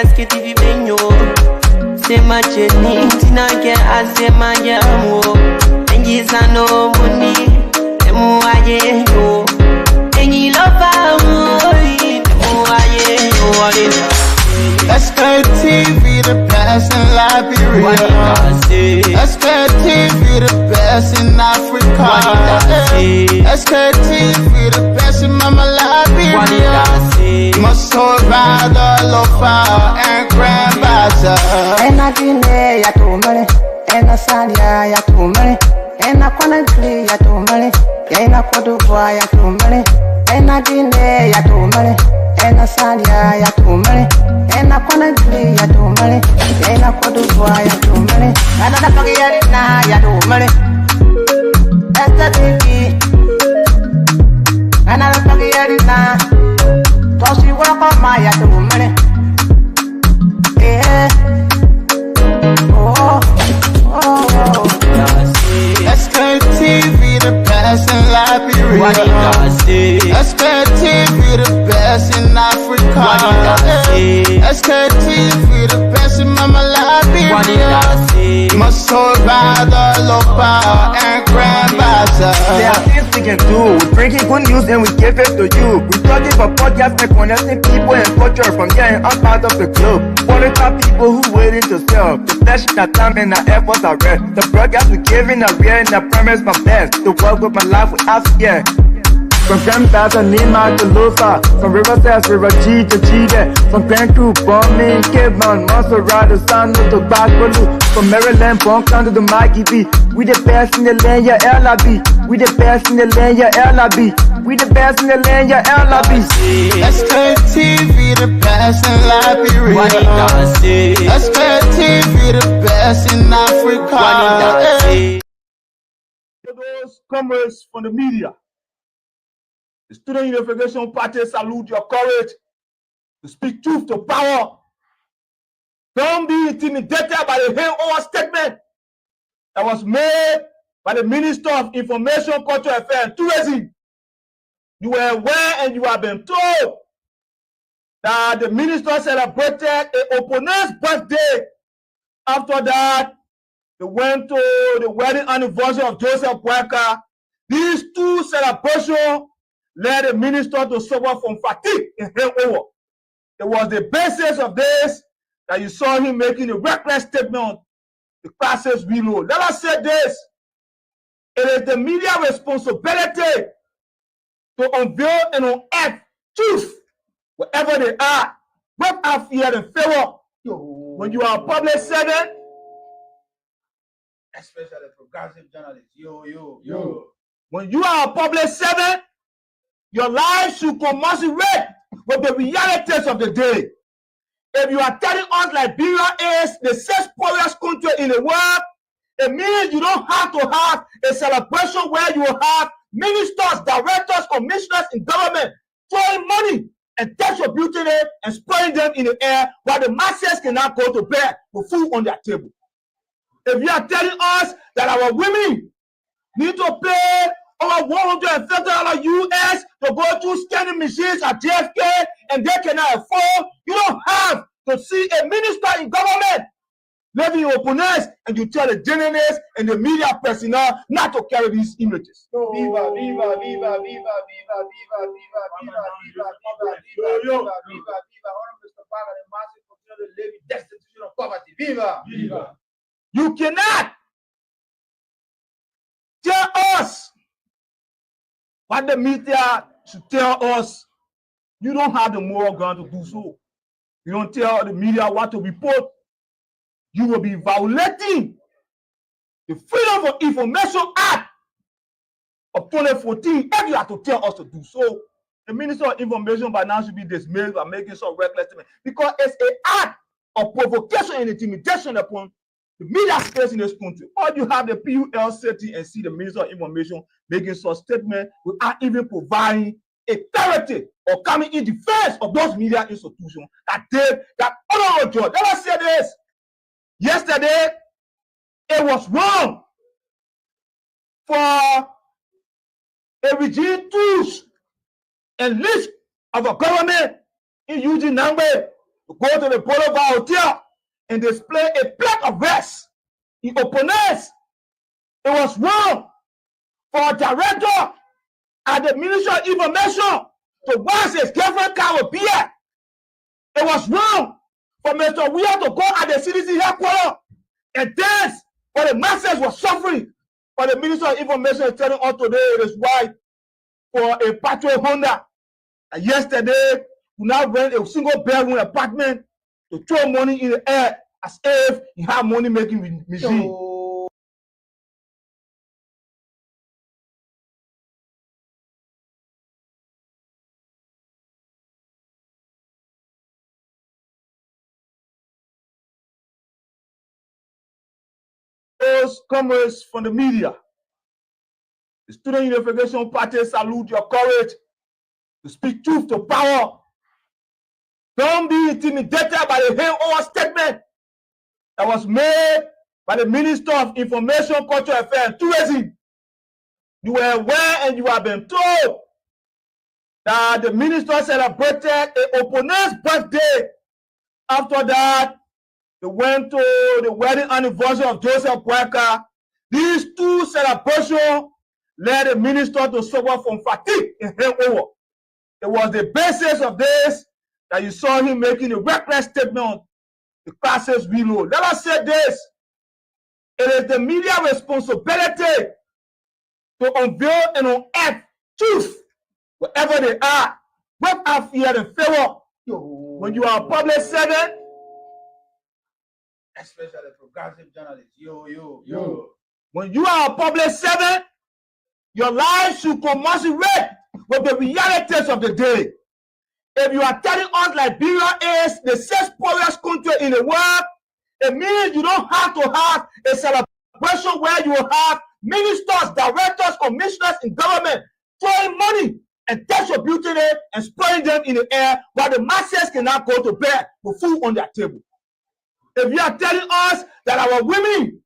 Sktv-Lib. C'est ma chérie, tina ke asema yamu. Engi sano muni, emu aye yo. Engi lofa muni, emu aye yo. Sktv, the best in Liberia. Sktv, the best in Africa. Sktv, the best in Mama Liberia. Must hold by the lofa and grandbaza. Ena dine ya tumale, ena salia ya tumale, ena kwanagli ya tumale, ena kodubwa ya tumale, ena dine ya tumale, ena salia ya tumale, ena kwanagli ya tumale, ena kodubwa ya tumale, ena da pagiyari na ya tumale, Sktv, ena da pagiyari na, tosi wako ma ya tumale. Sktv, the best in Liberia. Sktv, the best in Africa. Sktv, the best in Mama Liberia. Must hold by the lofa and grandbaza. There are things we can do. We bring in good news and we give it to you. We talking about podcasts and connecting people and culture from here and out of the globe. Qualified people who waiting to sell. The flesh, the time and the efforts are rare. The broadcast we giving are real and the premise my best. The world with my life without fear. From Grandfather Nima to Lufa, from Riverside, River G to Chile, from Grand Crew, Bombing, Cape Mount, Montserrat, San to Backwalu, from Maryland, Bonk to the Mikey B. We the best in the land, yeah, LIB. We the best in the land, yeah, LIB. We the best in the land, yeah, LIB. Sktv, the best in Liberia. Sktv, the best in Africa. To those comrades from the media, the Student Unification Party salute your courage to speak truth to power. Don't be intimidated by the hangover statement that was made by the Minister of Information, Culture Affairs and Tourism. You were aware and you have been told that the minister celebrated an opponent's birthday. After that, they went to the wedding anniversary of Joseph Boyka. These two celebrations led the minister to suffer from fatigue and hangover. It was the basis of this that you saw him making a reckless statement on the classes reload. Let us say this. It is the media responsibility to unveil and unearth truth wherever they are, without fear and favor. When you are a public servant, especially progressive journalists, when you are a public servant, your life should commensurate with the realities of the day. If you are telling us Liberia is the sixth poorest country in the world, it means you don't have to have a celebration where you have ministers, directors, commissioners in government throwing money and distributing it and spraying them in the air while the masses cannot go to bed with food on their table. If you are telling us that our women need to pay over $150 US to go through scanning machines at JFK and they cannot afford, you don't have to see a minister in government living in opponents and you tell the journalists and the media personnel not to carry these images. Viva, viva, viva, viva, viva, viva, viva, viva, viva, viva, viva, viva, viva, viva. Honor Mr. Baba, the masses continue to live in destitution of poverty. Viva, viva. You cannot tell us what the media should tell us. You don't have the moral ground to do so. You don't tell the media what to report. You will be violating the Freedom of Information Act of 2014 if you have to tell us to do so. The Minister of Information by now should be dismissed by making some reckless statement because it's an act of provocation and intimidation upon the media space in this country. Or you have the PUL sitting and see the Minister of Information making such statement without even providing authority or coming in defense of those media institutions that did that honorable judge. Let us say this. Yesterday, it was wrong for a regime tools and list of a government in using Nangbe to go to the Boulevard Hotel and display a plaque of rest in opponents. It was wrong for a director at the Ministry of Information to wash his girlfriend car with beer. It was wrong for Mr. Weir to go at the CDC headquarters and dance while the masses were suffering. For the Minister of Information is telling us today it is right for a patrol Honda. And yesterday, we now rent a single bedroom apartment to throw money in the air as if he had money making machine. Those comrades from the media, the Student Unification Party salute your courage to speak truth to power. Don't be intimidated by the hangover statement that was made by the Minister of Information, Culture Affairs and Tourism. You were aware and you have been told that the minister celebrated an opponent's birthday. After that, they went to the wedding anniversary of Joseph Boyka. These two celebrations led the minister to suffer from fatigue and hangover. It was the basis of this that you saw him making a reckless statement on the classes reload. Let us say this. It is the media responsibility to unveil and unearth truth wherever they are, both have fear and favor. When you are a public servant, especially progressive journalists, when you are a public servant, your life should commensurate with the realities of the day. If you are telling us Liberia is the sixth poorest country in the world, it means you don't have to have a celebration where you have ministers, directors, commissioners in government throwing money and distributing it and spraying them in the air while the masses cannot go to bed with food on their table. If you are telling us that our women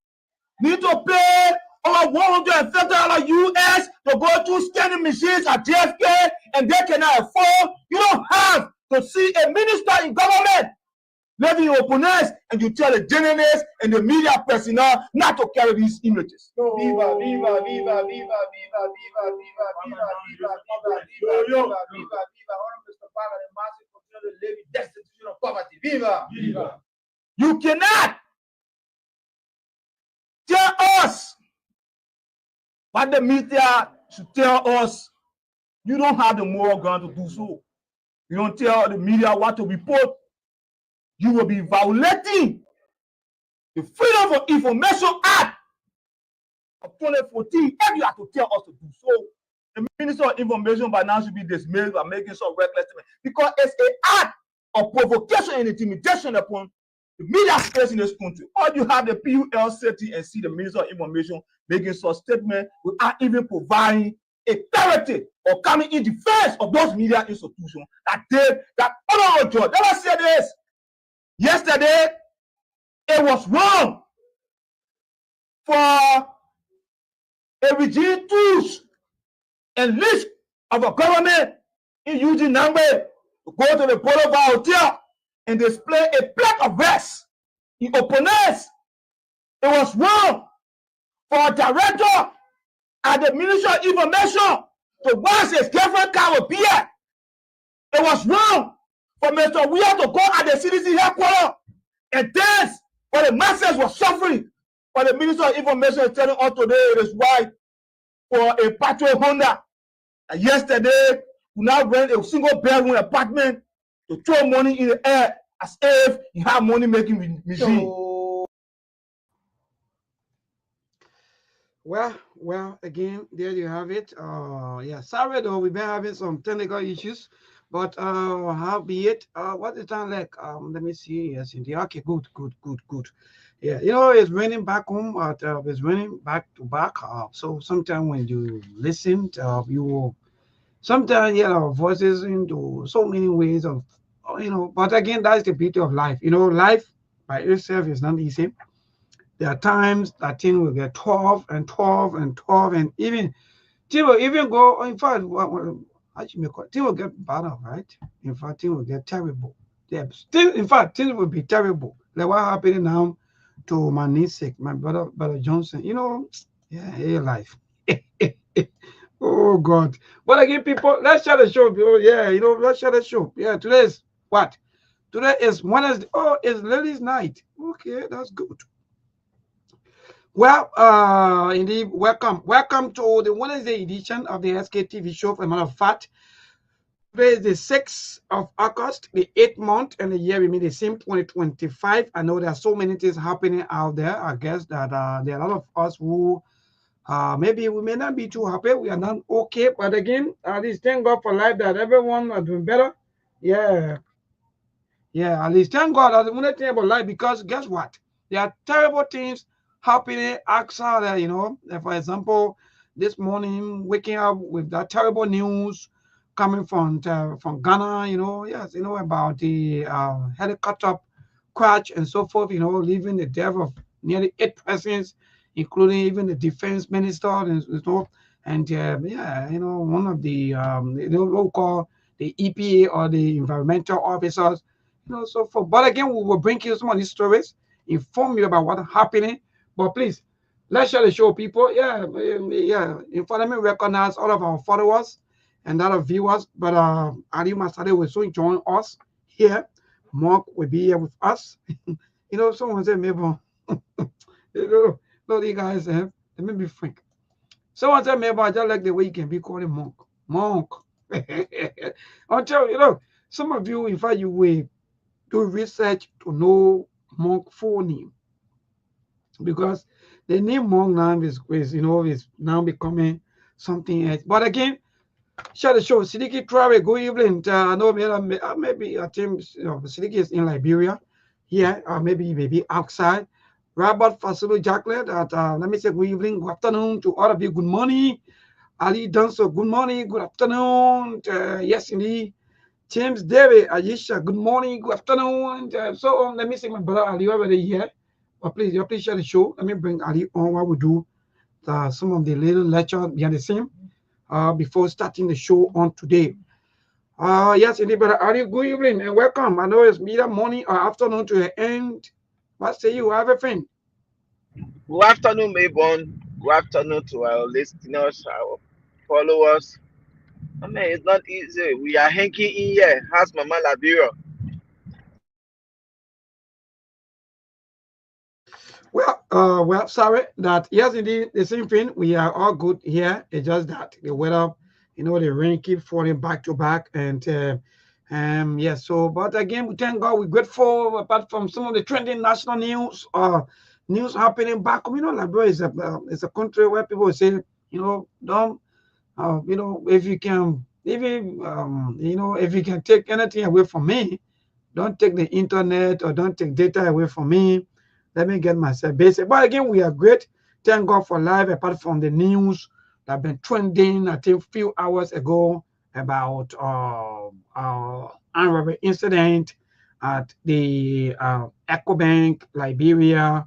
need to pay over $150 US to go through scanning machines at JFK and they cannot afford, you don't have to see a minister in government living in opponents and you tell the journalists and the media personnel not to carry these images. Viva, viva, viva, viva, viva, viva, viva, viva, viva, viva, viva, viva, viva, viva. Honor Mr. Baba, the masses continue to live in destitution of poverty. Viva, viva. You cannot tell us what the media should tell us. You don't have the moral ground to do so. You don't tell the media what to report. You will be violating the Freedom of Information Act of 2014 if you have to tell us to do so. The Minister of Information by now should be dismissed by making some reckless statement because it's an act of provocation and intimidation upon the media space in this country. Or you have the PUL safety and see the Minister of Information making such statement without even providing a clarity or coming in defense of those media institutions that did that honorable judge. Let us say this. Yesterday, it was wrong for a regime tools and list of a government in using Nangbe to go to the Boulevard Hotel and display a plaque of rest in opponents. It was wrong for a director at the Ministry of Information to wash his girlfriend car with beer. It was wrong for Mr. Weir to go at the CDC headquarters and dance while the masses were suffering. For the Minister of Information is telling us today it is right for a patrol Honda. And yesterday, we now rent a single bedroom apartment to throw money in the air as if he had money making machine. Well, again, there you have it. Yeah, sorry though, we've been having some technical issues, but how be it? What is that like? Let me see. Yes, indeed. Okay, good. Yeah, it's raining back home. It's raining back to back. So sometimes when you listen, you will sometimes hear our voices into so many ways of, but again, that's the beauty of life. Life by itself is not easy. There are times that things will get 12 and 12 and 12, and even things will even go, in fact, actually, things will get better, right? In fact, things will get terrible. Yeah, still, in fact, things will be terrible. Like what happened now to my namesake, my brother Johnson. Yeah, hey, life. Oh God. But again, people, let's share the show. Yeah, let's share the show. Yeah, today is what? Today is Wednesday. Oh, it's ladies' night. Okay, that's good. Well, indeed, welcome to the Wednesday edition of the Sktv show. For a matter of fact, today is the 6th of August, the 8th month, and the year remains the same, 2025. I know there are so many things happening out there. I guess that there are a lot of us who maybe we may not be too happy. We are not okay, but again, at least thank God for life that everyone are doing better. Yeah, yeah, at least thank God. That's the only thing about life, because guess what? There are terrible things happening outside there, For example, this morning, waking up with that terrible news coming from Ghana, yes, about the helicopter crash and so forth, leaving the death of nearly 8 persons, including even the defense minister and yeah, one of the local, the EPA or the environmental officers, so forth. But again, we will bring you some of these stories, inform you about what's happening. But please, let's share the show, people. Yeah, yeah. In fact, let me recognize all of our followers and other viewers. But Ali Masade will soon join us here. Mark will be here with us. Someone said maybe, no, you guys have. Let me be frank. Someone said maybe I just like the way you can be called Monk. Monk. Until some of you, in fact, you will do research to know Monk full name, because the name Monk now is now becoming something else. But again, share the show. Sidiki Traore, good evening. I know maybe I think Sidiki is in Liberia. Yeah, maybe outside. Robert Fasulu Jacqueline, let me say good evening, good afternoon to all of you. Good morning. Ali Danso, good morning, good afternoon. Yes, indeed. James David, Ayesha, good morning, good afternoon. Let me see my brother Ali already here. But please share the show. Let me bring Ali on while we do some of the little lecture behind the scene before starting the show on today. Yes, indeed, brother Ali, good evening and welcome. I know it's either morning or afternoon to the end. What say you? Everything? Good afternoon, Mayborn. Good afternoon to our listeners, our followers. I mean, it's not easy. We are hanging in here. How's Mama Liberia? Well, sorry that yes, indeed, the same thing. We are all good here. It's just that the weather, the rain keeps falling back to back, and yes. So, but again, we thank God. We're grateful. Apart from some of the trending national news happening back home, Liberia is a country where people say, don't, if you can, even, if you can take anything away from me, don't take the internet or don't take data away from me. Let me get myself basic. But again, we are great. Thank God for life, apart from the news that have been trending, I think, a few hours ago about unravel incident at the EcoBank, Liberia,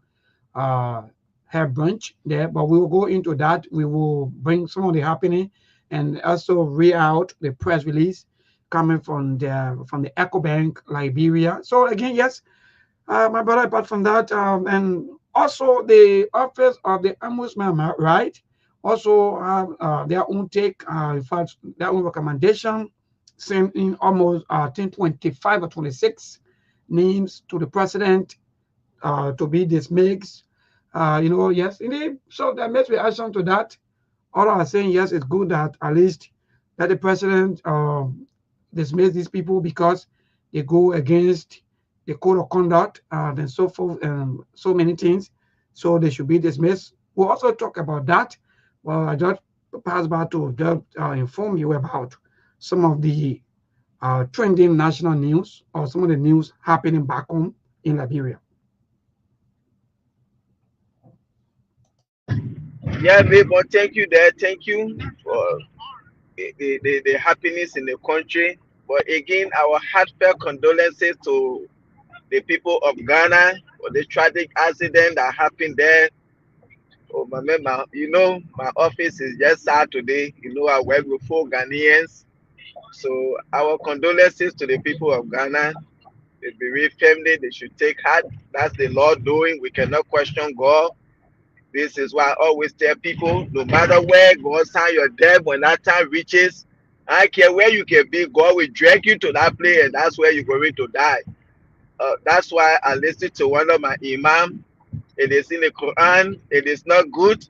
head branch there. But we will go into that. We will bring some of the happening and also read out the press release coming from the EcoBank, Liberia. So again, yes, my brother, apart from that, and also the office of the ombudsman, right, also have their own take, in fact, their own recommendation, sending almost I think 25 or 26 names to the president to be dismissed. Yes, indeed. So there must be action to that. All I'm saying, yes, it's good that at least that the president dismiss these people because they go against the code of conduct and so forth and so many things. So they should be dismissed. We'll also talk about that. Well, I just pass by to just, inform you about some of the trending national news or some of the news happening back home in Liberia. Yeah, Mayborn, thank you there. Thank you for the happiness in the country. But again, our heartfelt condolences to the people of Ghana for the tragic accident that happened there. Oh, my office is just sad today. I work with 4 Ghanaians. So our condolences to the people of Ghana. The bereaved family, they should take heart. That's the Lord doing. We cannot question God. This is why I always tell people, no matter where God sign your death, when that time reaches, I don't care where you can be, God will drag you to that place, and that's where you're going to die. That's why I listened to one of my imam. It is in the Quran. It is not good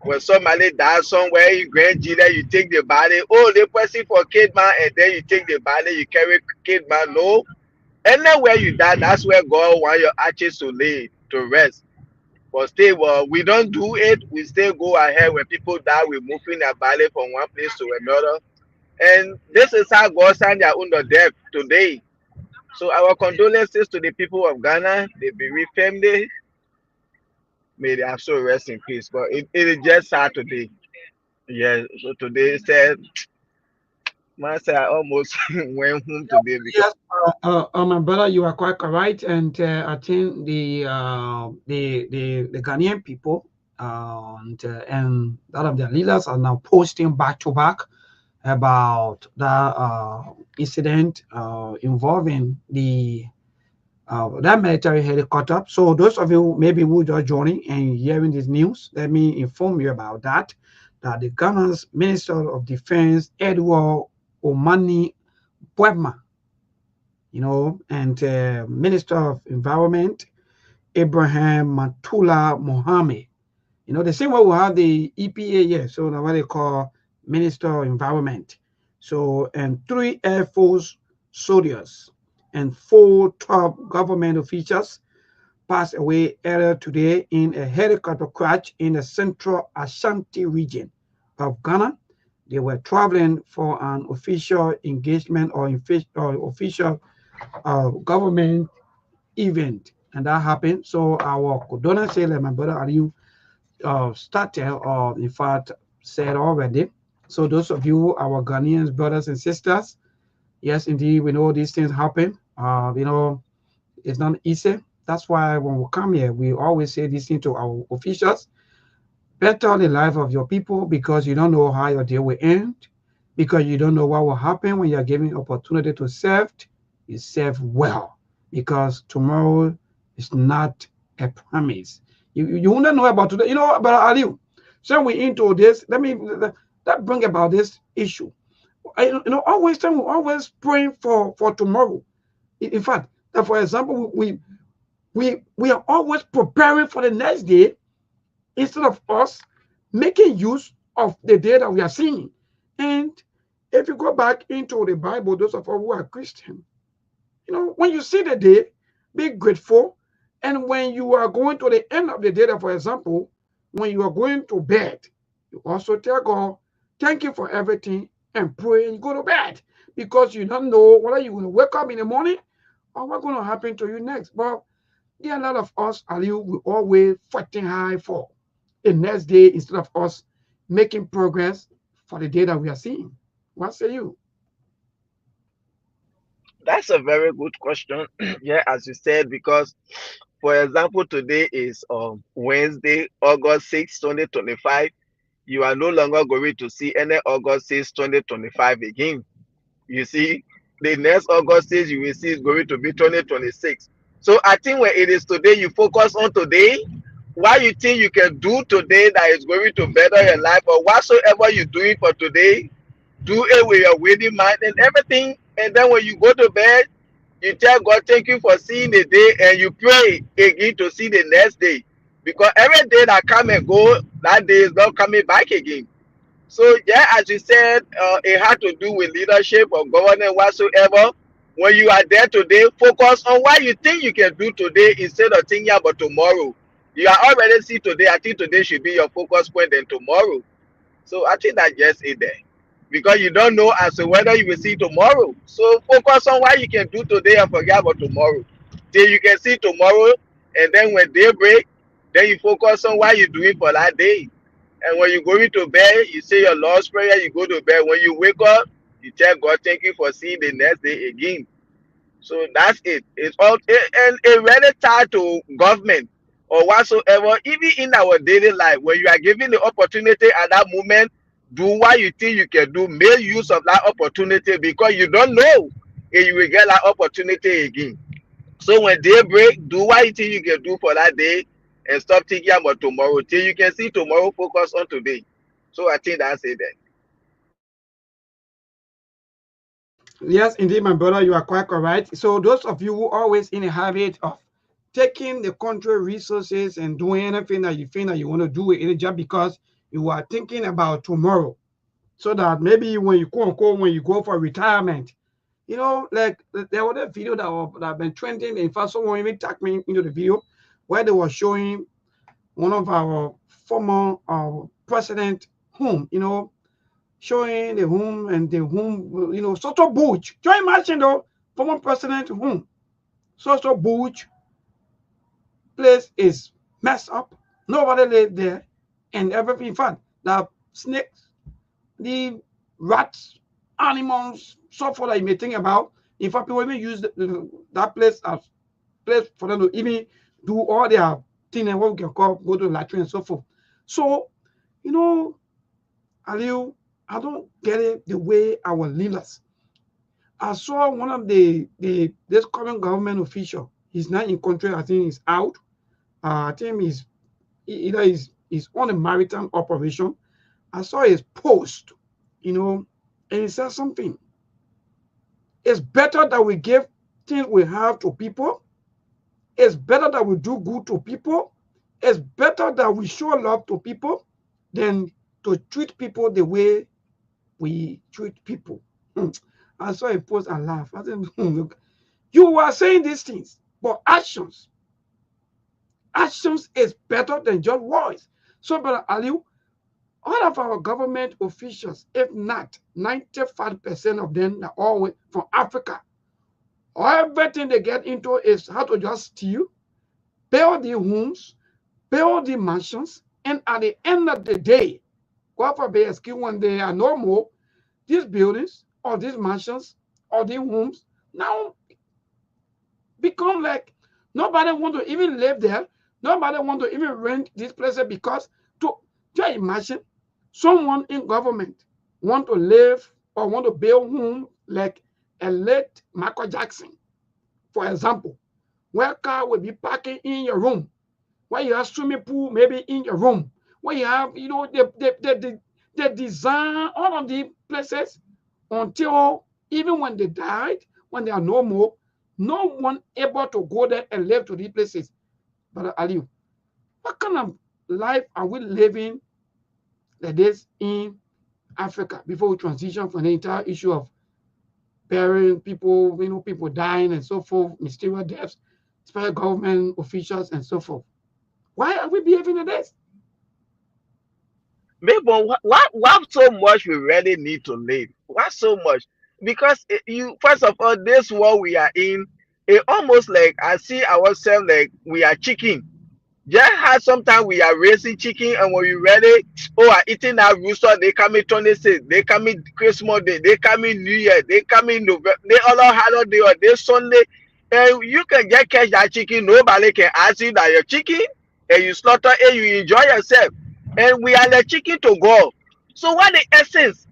when somebody dies somewhere, you grand dealer, you take the body. Oh, the person for kid man, and then you take the body, you carry kid man. No, anywhere you die, that's where God want your ashes to lay to rest. But still, well, we don't do it. We still go ahead. When people die, we're moving their body from one place to another. And this is how God signed their own death today. So our condolences to the people of Ghana, the bereaved family. May they have so rest in peace. But it is just sad today. Yeah. So today said, man said I almost went home today because Yes, my brother, you are quite correct, and I think the Ghanaian people and a lot of their leaders are now posting back to back about that incident involving that military helicopter. So those of you maybe who are joining and hearing this news, let me inform you about that. That the Ghana's Minister of Defense, Edward Omani Puebma, and Minister of Environment, Abraham Matula Mohammed. The same way we have the EPA here, so now what they call Minister of Environment. So, and 3 Air Force soldiers and 4 top government officials passed away earlier today in a helicopter crash in the central Ashanti region of Ghana. They were traveling for an official engagement or official government event, and that happened. So our condolences, like my brother Aliu started, or in fact said already. So those of you, our Ghanaians, brothers and sisters, yes, indeed, we know these things happen. It's not easy. That's why when we come here, we always say this thing to our officials: better the life of your people, because you don't know how your day will end, because you don't know what will happen when you are given opportunity to serve. You serve well, because tomorrow is not a promise. You won't know about today. But Aliu, so we into this. That bring about this issue. Always we always praying for tomorrow. In fact, that for example, we are always preparing for the next day instead of us making use of the day that we are seeing. And if you go back into the Bible, those of us who are Christian, when you see the day, be grateful. And when you are going to the end of the day, for example, when you are going to bed, you also tell God, thank you for everything, and pray and go to bed, because you don't know whether you're going to wake up in the morning or what's going to happen to you next. But there are a lot of us, Aliu, we always fighting high for the next day instead of us making progress for the day that we are seeing. What say you? that's a very good question. Yeah, as you said, because for example, today is Wednesday, August 6th, 2025. You are no longer going to see any August 6th, 2025 again. You see, the next August you will see is going to be 2026. So I think when it is today, you focus on today. What you think you can do today that is going to better your life, or whatsoever you're doing for today, do it with your winning mind and everything. And then when you go to bed, you tell God, thank you for seeing the day, and you pray again to see the next day. Because every day that come and go, that day is not coming back again. So yeah, as you said, it had to do with leadership or governance whatsoever. When you are there today, focus on what you think you can do today instead of thinking about tomorrow. You are already see today. I think today should be your focus point than tomorrow. So I think that just it there. Because you don't know as to whether you will see tomorrow. So focus on what you can do today and forget about tomorrow. Till you can see tomorrow, and then when day break, then you focus on what you're doing for that day. And when you go into bed, you say your Lord's Prayer, you go to bed. When you wake up, you tell God, thank you for seeing the next day again. So that's it. It's all, and it really tied to government or whatsoever. Even in our daily life, when you are given the opportunity at that moment, do what you think you can do. Make use of that opportunity, because you don't know if you will get that opportunity again. So when day break, do what you think you can do for that day, and stop thinking about tomorrow. Till you can see tomorrow, focus on today. So I think that's it then. Yes, indeed, my brother, you are quite correct. So those of you who are always in a habit of taking the country resources and doing anything that you think that you want to do with it just because you are thinking about tomorrow, so that maybe when you quote unquote when you go for retirement, you know, like there was a video that been trending. In fact, someone even tagged me into the video where they were showing one of our former president home, you know, showing the home and the home, you know, Soto Butch. Can you imagine though, former president home, Soto Butch place is messed up. Nobody lived there, and everything. In fact, the snakes, the rats, animals, so forth that you may think about. In fact, people even use that place as place for them to even do all their things and what we can call go to the latrine and so forth. So, you know, Aliu, I don't get it the way our leaders. I saw one of this current government official. He's not in country. I think he's out. I think he's either he's on a maritime operation. I saw his post, you know, and he said something. It's better that we give things we have to people. It's better that we do good to people. It's better that we show love to people than to treat people the way we treat people. I saw a post and laughed. I said, look, you were saying these things, but actions is better than just words. So, Brother Aliu, all of our government officials, if not 95% of them, are all from Africa. Everything they get into is how to just steal, build the homes, build the mansions, and at the end of the day, God forbid, when they are no more, these buildings or these mansions or these homes now become like nobody want to even live there. Nobody want to even rent these places, because to just imagine someone in government want to live or want to build home like a late Michael Jackson, for example, where car will be parking in your room, where you have swimming pool maybe in your room, where you have, you know, the design all of the places until even when they died, when they are no more, no one able to go there and live to these places. But Aliu, what kind of life are we living like this in Africa before we transition from the entire issue of burying people, you know, people dying and so forth, mysterious deaths, special government officials and so forth? Why are we behaving like this? Maybe what so much we really need to live? What so much? Because you first of all, this world we are in, it almost like I see ourselves like we are chicken. Just how sometimes we are raising chicken, and when we ready, oh, are eating that rooster, they come in 26, they come in Christmas Day, they come in New Year, they come in November, they all on holiday or they Sunday, and you can just catch that chicken. Nobody can ask you that your chicken, and you slaughter and you enjoy yourself. And we are the chicken to go. So what the essence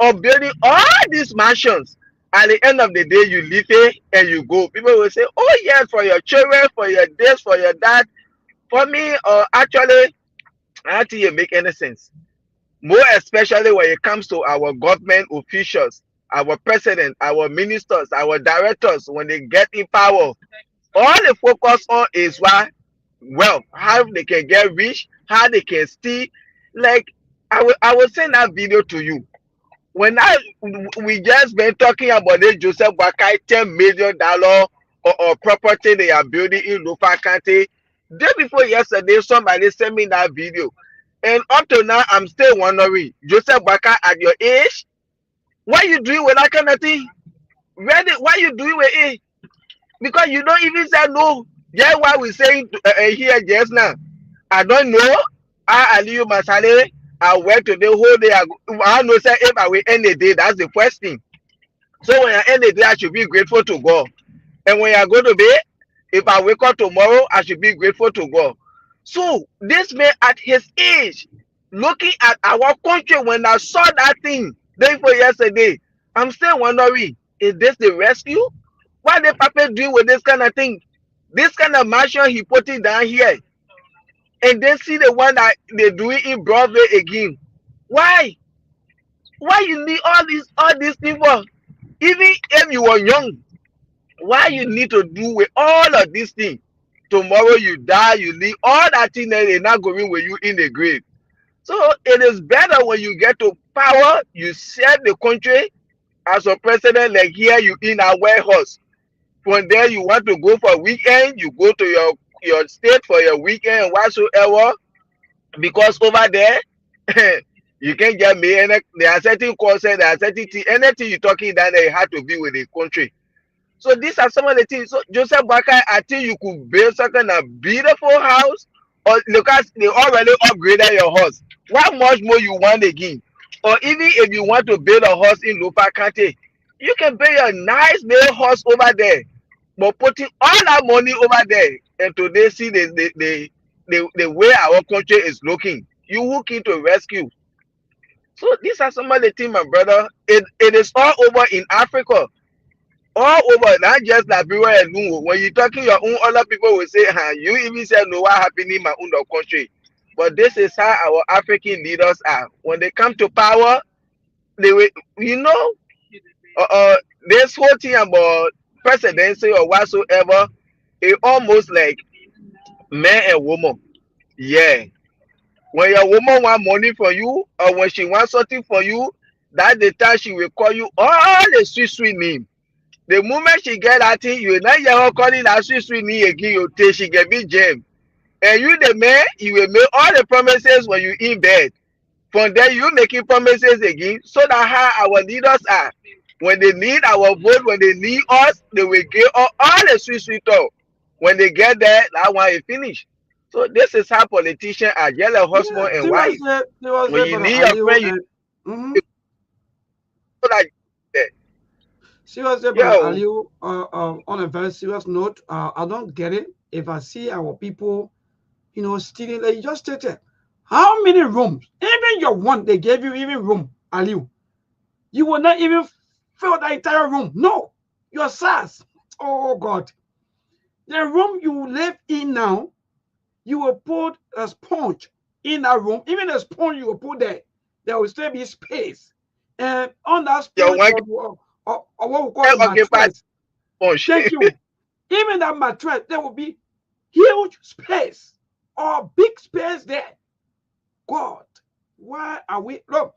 of building all these mansions? At the end of the day, you leave it and you go. People will say, oh yes, for your children, for your this, for your that. For me, actually, I don't think it make any sense. More especially when it comes to our government officials, our president, our ministers, our directors, when they get in power, all they focus on is what wealth, how they can get rich, how they can steal. Like I will send that video to you. When we just been talking about this Joseph Bakai $10 million or property they are building in Lufa County. Day before yesterday, somebody sent me that video. And up to now, I'm still wondering, Joseph Bakai, at your age, what you doing with that kind of thing? Ready? What you doing with it? Because you don't even say no. Just what we saying here just now. I don't know. I Aliyu Masale. I work today whole day. I know say if I will end the day, that's the first thing. So when I end the day, I should be grateful to God. And when I go to bed, if I wake up tomorrow, I should be grateful to God. So this man at his age, looking at our country, when I saw that thing day for yesterday, I'm still wondering, is this the rescue? What the papa doing with this kind of thing? This kind of mansion he put it down here. And then see the one that they doing in Broadway again. Why? Why you need all these things for? Even if you were young, why you need to do with all of these things? Tomorrow you die, you leave all that thing that they're not going with you in the grave. So it is better when you get to power, you serve the country as a president, like here you in a warehouse. From there you want to go for a weekend, you go to your state for your weekend whatsoever, because over there you can get me and there are certain courses, there are certain things, anything you're talking that they have to be with the country. So these are some of the things. So Joseph Bakai, I think you could build some kind of beautiful house, or because they already upgraded your house. What much more you want again? Or even if you want to build a house in Lupa County, you can build a nice little house over there. But putting all that money over there, and today see the way our country is looking, you look into rescue. So these are some of the things, my brother. It is all over in Africa. All over, not just Liberia alone. When you're talking your own, other people will say, you even said no, what happened in my own country. But this is how our African leaders are. When they come to power, they will, you know, this whole thing about presidency or whatsoever, it almost like man and woman. Yeah. When your woman want money from you, or when she wants something from you, that's the time she will call you all the sweet name. The moment she get that thing, you will not hear her calling that sweet name again. You till she get big jam. And you the man, you will make all the promises when you in bed. From there, you making promises again. So that how our leaders are. When they need our vote, when they need us, they will give all the sweet talk. When they get there, that one is finished. So this is how politicians are, yellow husband Yeah, and wife. When seriously, you brother need your Aliu, friend, you mhm. know that. Seriously, brother Yo, Aliu, on a very serious note, I don't get it. If I see our people, stealing, like you just stated, how many rooms, even your one, they gave you even room, Aliu, you will not even fill the entire room. No, your SARS. Oh God, the room you live in now, you will put a sponge in that room. Even a sponge you will put there will still be space. And on that your sponge one or what we call can the occupy mattress, punch. thank you. Even that mattress, there will be huge space or big space there. God, why are we? Look,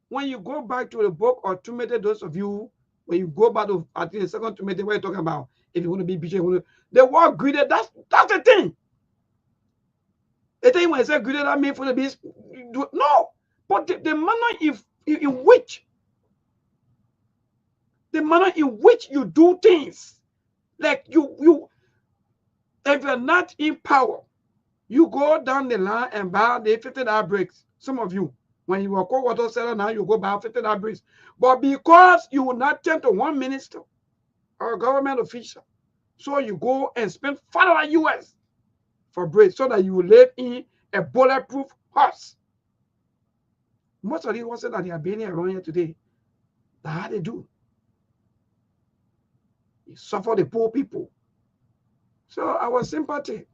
when you go back to the book or Timothy, those of you, when you go back to, I think the second Timothy, what you're talking about, if you want to be bishop, the word greeted, that's the thing. The thing when I say greeted, that means for the beast. No, but the manner in which you do things, like you if you're not in power, you go down the line and buy the $50 bricks. Some of you, when you are cold water seller now, you go buy $50 bricks. But because you will not tend to one minister or a government official, so you go and spend $5 US for bricks so that you will live in a bulletproof house. Most of the ones that they are building around here today, that's how they do. They suffer the poor people. So our sympathy.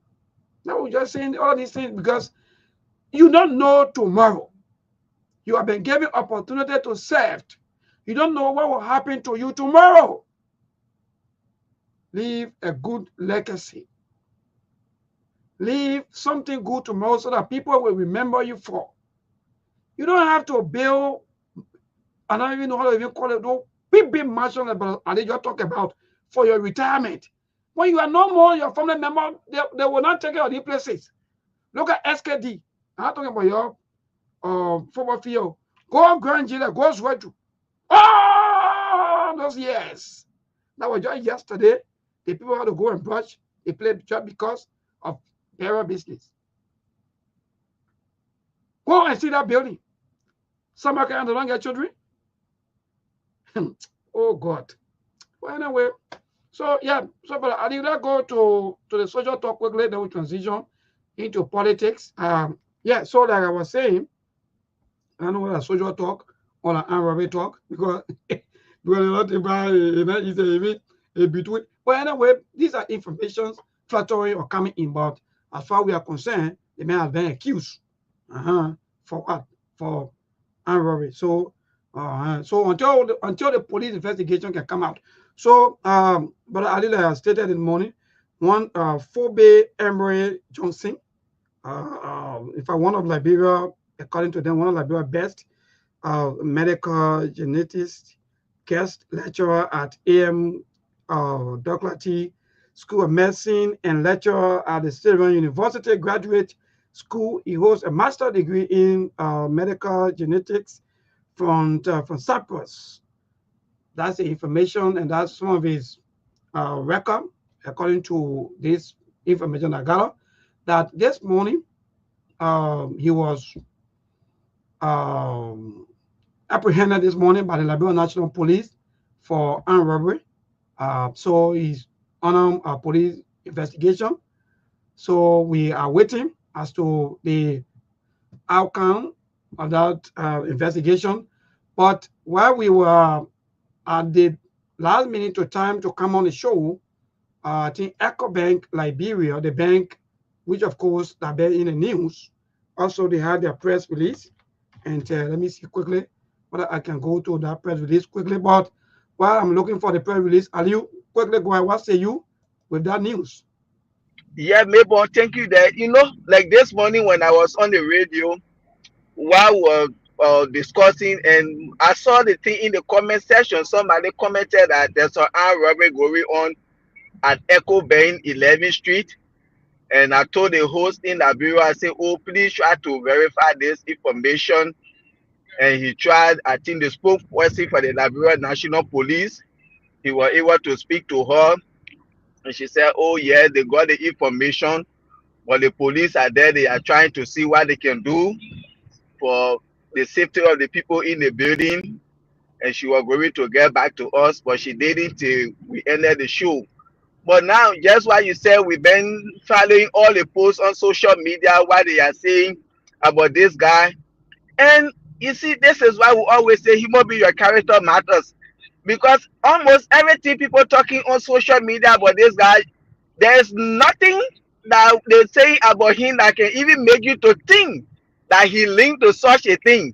Now we're just saying all these things because you don't know tomorrow. You have been given opportunity to serve. You don't know what will happen to you tomorrow. Leave a good legacy. Leave something good tomorrow so that people will remember you for. You don't have to build, I don't even know how to even call it, though, big mansion about and they just talk about for your retirement. When you are no more your family member, they will not take care of these places. Look at SKD. I'm talking about your football field. Go Grand Jila, go Swetu. Oh, those years. That was just yesterday. The people had to go and brush. They played just because of burial business. Go and see that building. Some Americans don't get children. Oh God. Well, anyway, so yeah, so but I did not go to the social talk quickly, then we transition into politics. Yeah, so like I was saying, I don't know what a social talk or an robbery talk because because a lot about is a between. But anyway, these are informations flattering or coming in, but as far as we are concerned, they may have been accused. For what? For robbery. So until the police investigation can come out. So but I did stated in the morning, one Phoebe Emery Johnson, if I one of Liberia, according to them, one of Liberia's best medical genetist, guest lecturer at AM Dougherty School of Medicine and lecturer at the State University Graduate School. He holds a master's degree in medical genetics from Cyprus. That's the information, and that's some of his record, according to this information I got, that this morning he was apprehended this morning by the Liberia National Police for armed robbery. So he's on a police investigation. So we are waiting as to the outcome of that investigation. But while we were at the last minute of time to come on the show, I think EcoBank Liberia, the bank, which of course have been in the news, also they had their press release. And let me see quickly whether I can go to that press release quickly. But while I'm looking for the press release, Aliu, quickly go ahead. What say you with that news? Yeah, Mabel, thank you. That like this morning when I was on the radio, while we were discussing, and I saw the thing in the comment section. Somebody commented that there's an armed robbery going on at Echo Bank 11th Street. And I told the host in Liberia, I said, oh, please try to verify this information. And he tried. I think the spokesperson for the Liberia National Police, he was able to speak to her. And she said, oh, yeah, they got the information. But the police are there. They are trying to see what they can do for the safety of the people in the building. And she was going to get back to us, but she didn't till we ended the show. But now, just what you said, we've been following all the posts on social media, what they are saying about this guy. And you see, this is why we always say human being, your character matters. Because almost everything people talking on social media about this guy, there's nothing that they say about him that can even make you to think that he linked to such a thing.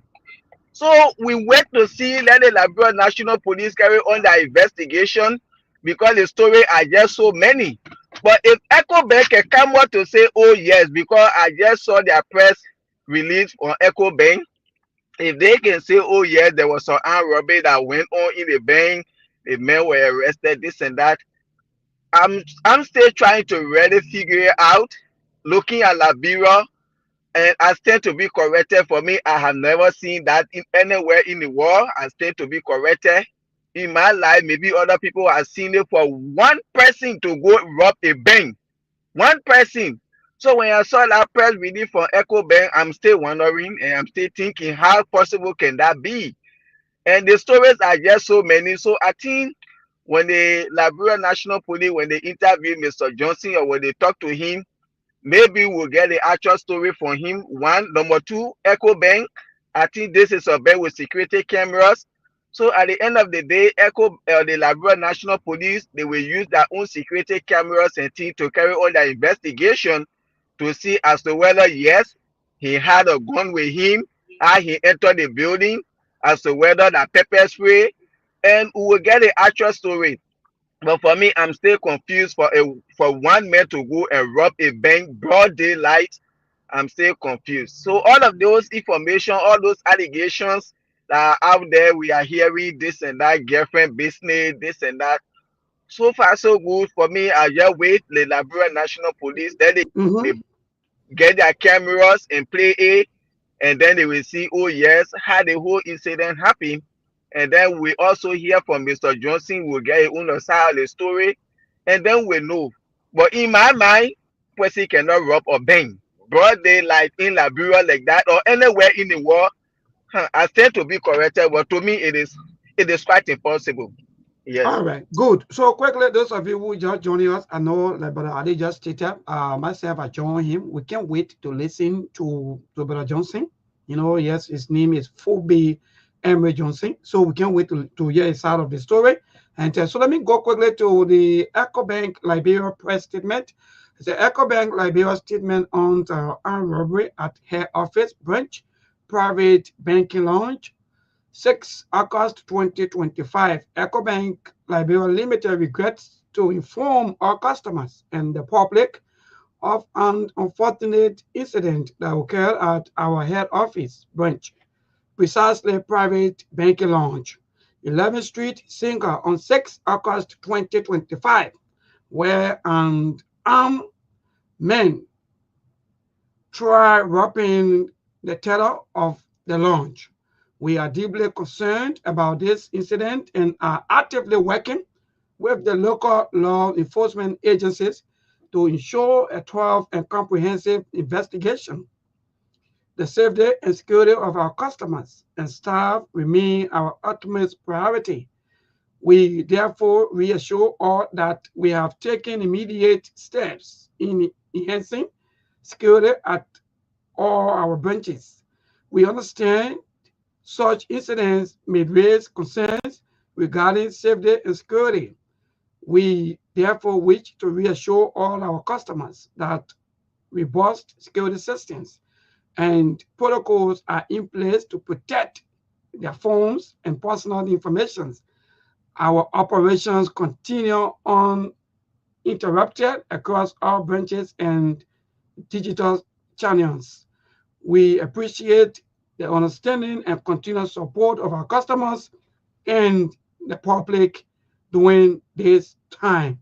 So we wait to see, let the Liberia National Police carry on their investigation, because the story are just so many. But if Echo Bank can come out to say, oh yes, because I just saw their press release on Echo Bank, if they can say, oh yes, there was some armed robbery that went on in the bank, the men were arrested, this and that, I'm still trying to really figure it out, looking at Liberia. And I stand to be corrected. For me, I have never seen that in anywhere in the world. I stand to be corrected. In my life, maybe other people have seen it, for one person to go rob a bank. One person. So when I saw that press release from Echo Bank, I'm still wondering and I'm still thinking, how possible can that be? And the stories are just so many. So I think when the Liberia National Police, when they interview Mr. Johnson or when they talk to him, maybe we'll get the actual story from him. One. Number two, Echo Bank. I think this is a bank with security cameras. So at the end of the day, the Liberia National Police, they will use their own security cameras and things to carry on their investigation to see as to whether, yes, he had a gun with him, how he entered the building, as to whether that pepper spray, and we will get the actual story. But for me, I'm still confused for one man to go and rob a bank broad daylight. I'm still confused. So all of those information, all those allegations that are out there, we are hearing this and that, girlfriend business, this and that. So far, so good for me. I just wait the Liberia National Police, then they get their cameras and play it, and then they will see, oh yes, how the whole incident happened. And then we also hear from Mr. Johnson, we'll get a side of the story, and then we know. But in my mind, person cannot rob a bank broad daylight in Liberia like that, or anywhere in the world. I tend to be corrected, but to me it is quite impossible. Yes. All right, good. So quickly, those of you who just joining us, I know like Brother Ali just stated, myself, I joined him. We can't wait to listen to Brother Johnson. You know, yes, his name is Phoebe Emery Johnson. So we can't wait to hear his side of the story. And so let me go quickly to the EcoBank Liberia press statement. The EcoBank Liberia statement on armed robbery at head office branch, private banking lounge, 6 August 2025, EcoBank Liberia Limited regrets to inform our customers and the public of an unfortunate incident that occurred at our head office branch, precisely private banking lounge, 11th Street, Singa, on 6 August 2025, where an armed man tried robbing the teller of the lounge. We are deeply concerned about this incident and are actively working with the local law enforcement agencies to ensure a thorough and comprehensive investigation. The safety and security of our customers and staff remain our utmost priority. We therefore reassure all that we have taken immediate steps in enhancing security at all our branches. We understand such incidents may raise concerns regarding safety and security. We therefore wish to reassure all our customers that robust security systems and protocols are in place to protect their phones and personal information. Our operations continue uninterrupted across all branches and digital channels. We appreciate the understanding and continuous support of our customers and the public during this time.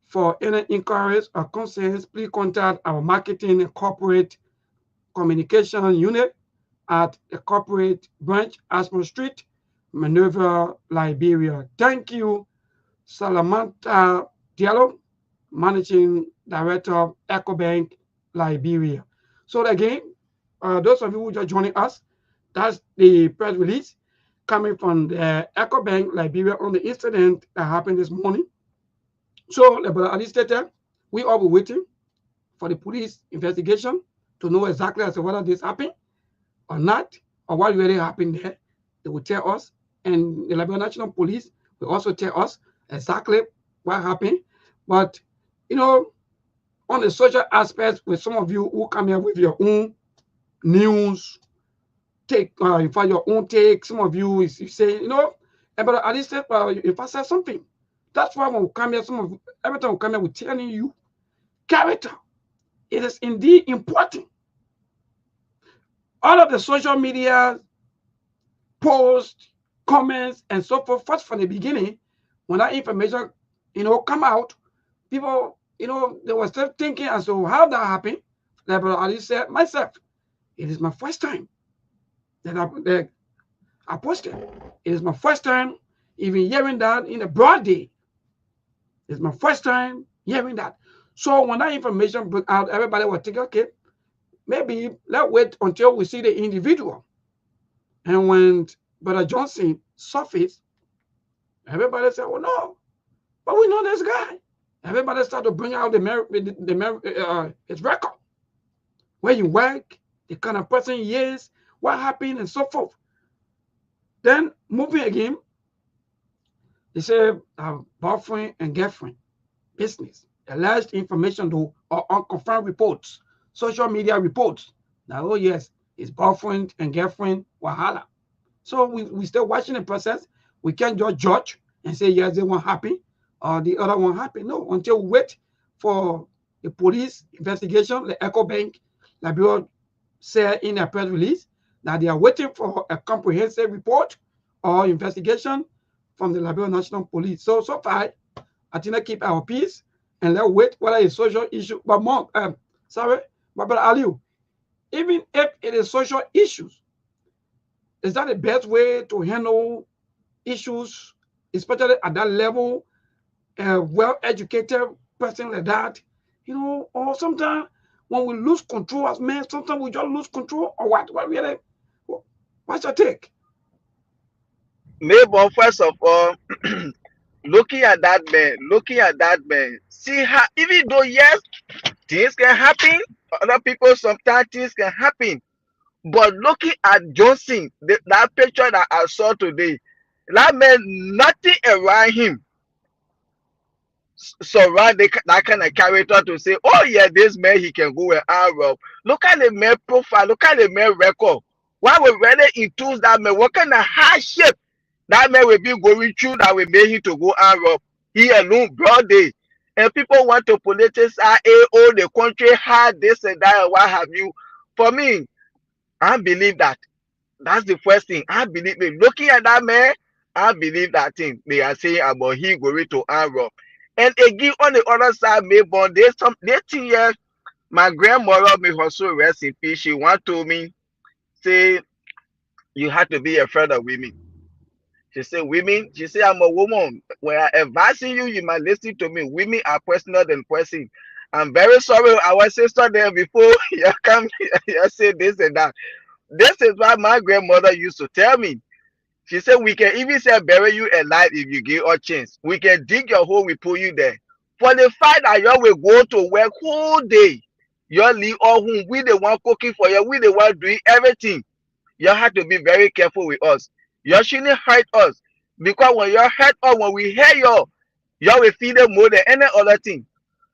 For any inquiries or concerns, please contact our marketing and corporate communication unit at the corporate branch, Asmo Street, Maneuver, Liberia. Thank you, Salamanta Diallo, Managing Director of EcoBank, Liberia. So again, those of you who are joining us, that's the press release coming from the EcoBank Liberia on the incident that happened this morning. So, like Ali stated, we all were waiting for the police investigation to know exactly as to whether this happened or not, or what really happened there. They will tell us, and the Liberia National Police will also tell us exactly what happened. But, you know, on the social aspects, with some of you who come here with your own news, take, in fact, your own take. Some of you is you say, you know, but at least if I say something, that's why when we come here, every time we come here, we're telling you character. It is indeed important. All of the social media posts, comments, and so forth, first from the beginning, when that information, you know, come out, people, you know, they were still thinking as to how that happened. Like Brother Ali said, myself, it is my first time that I posted. It is my first time even hearing that in a broad day. It's my first time hearing that. So when that information broke out, everybody was thinking, okay, maybe let's wait until we see the individual. And when Brother Johnson surfaced, everybody said, well, no, but we know this guy. Everybody started to bring out his record, where you work, the kind of person he is, what happened, and so forth. Then moving again, they say boyfriend and girlfriend business, alleged information though, or unconfirmed reports, social media reports. Now, oh yes, it's boyfriend and girlfriend wahala. So we still watching the process. We can't just judge and say yes, they one happy or the other one happy. No, until we wait for the police investigation. The EcoBank Liberia said in a press release that they are waiting for a comprehensive report or investigation from the Liberia National Police. So far, I think I keep our peace and let's wait whether it's social issue. But more, but Aliu, even if it is social issues, is that the best way to handle issues, especially at that level? A well-educated person like that, you know, or sometimes when we lose control as men, sometimes we just lose control, or what What's your take? Maybe first of all, looking at that man, see how even though yes, things can happen, other people sometimes things can happen. But looking at Johnson, that picture that I saw today, that man, nothing around him surround that kind of character to say, oh yeah, this man he can go and rob. Look at the man profile, look at the man record. Why we really into that man? What kind of hardship that man will be going through that will make him to go and rob? He alone, broad day. And people want to politicize, oh, the country had this and that, and what have you. For me, I believe that. That's the first thing. I believe it. Looking at that man, I believe that thing they are saying about he going to rob. And again, on the other side, maybe there's some they think yes, my grandmother may also rest in peace. She want to me say you have to be afraid of women. She said, women, she said, I'm a woman. When I advising you, you might listen to me. Women are personal than person. I'm very sorry. Our sister there before you come you say this and that. This is what my grandmother used to tell me. She said, we can even say bury you alive if you give us chance. We can dig your hole, we put you there. For the fact that you will go to work whole day, you leave all home, we the one cooking for you, we the one doing everything. You have to be very careful with us. You shouldn't hurt us. Because when you hurt us, when we hear you will feel them more than any other thing.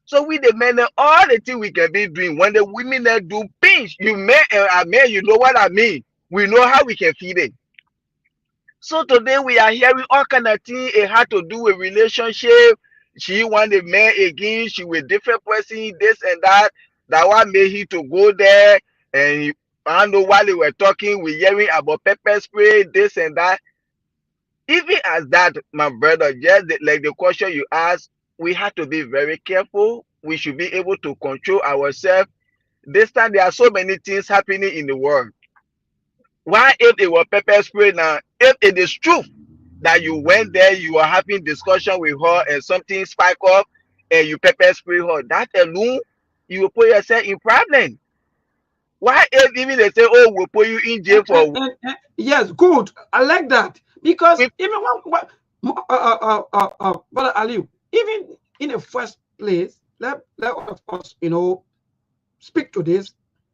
So we the men, all the things we can be doing, when the women that do pinch, you may and I may, you know what I mean. We know how we can feed it. So today we are hearing all kind of things. It had to do with relationship. She want the man again. She with different person, this and that. That one made him to go there. And I don't know while they were talking, we hearing about pepper spray, this and that. Even as that, my brother, just like the question you asked, we have to be very careful. We should be able to control ourselves. This time there are so many things happening in the world. Why if it was pepper spray now? If it is true that you went there, you are having discussion with her and something spike up and you pepper spray her, that alone, you will put yourself in problem. Why if even they say, oh, we'll put you in jail for Yes, good. I like that because with even Brother Aliu, even in the first place, let us speak to this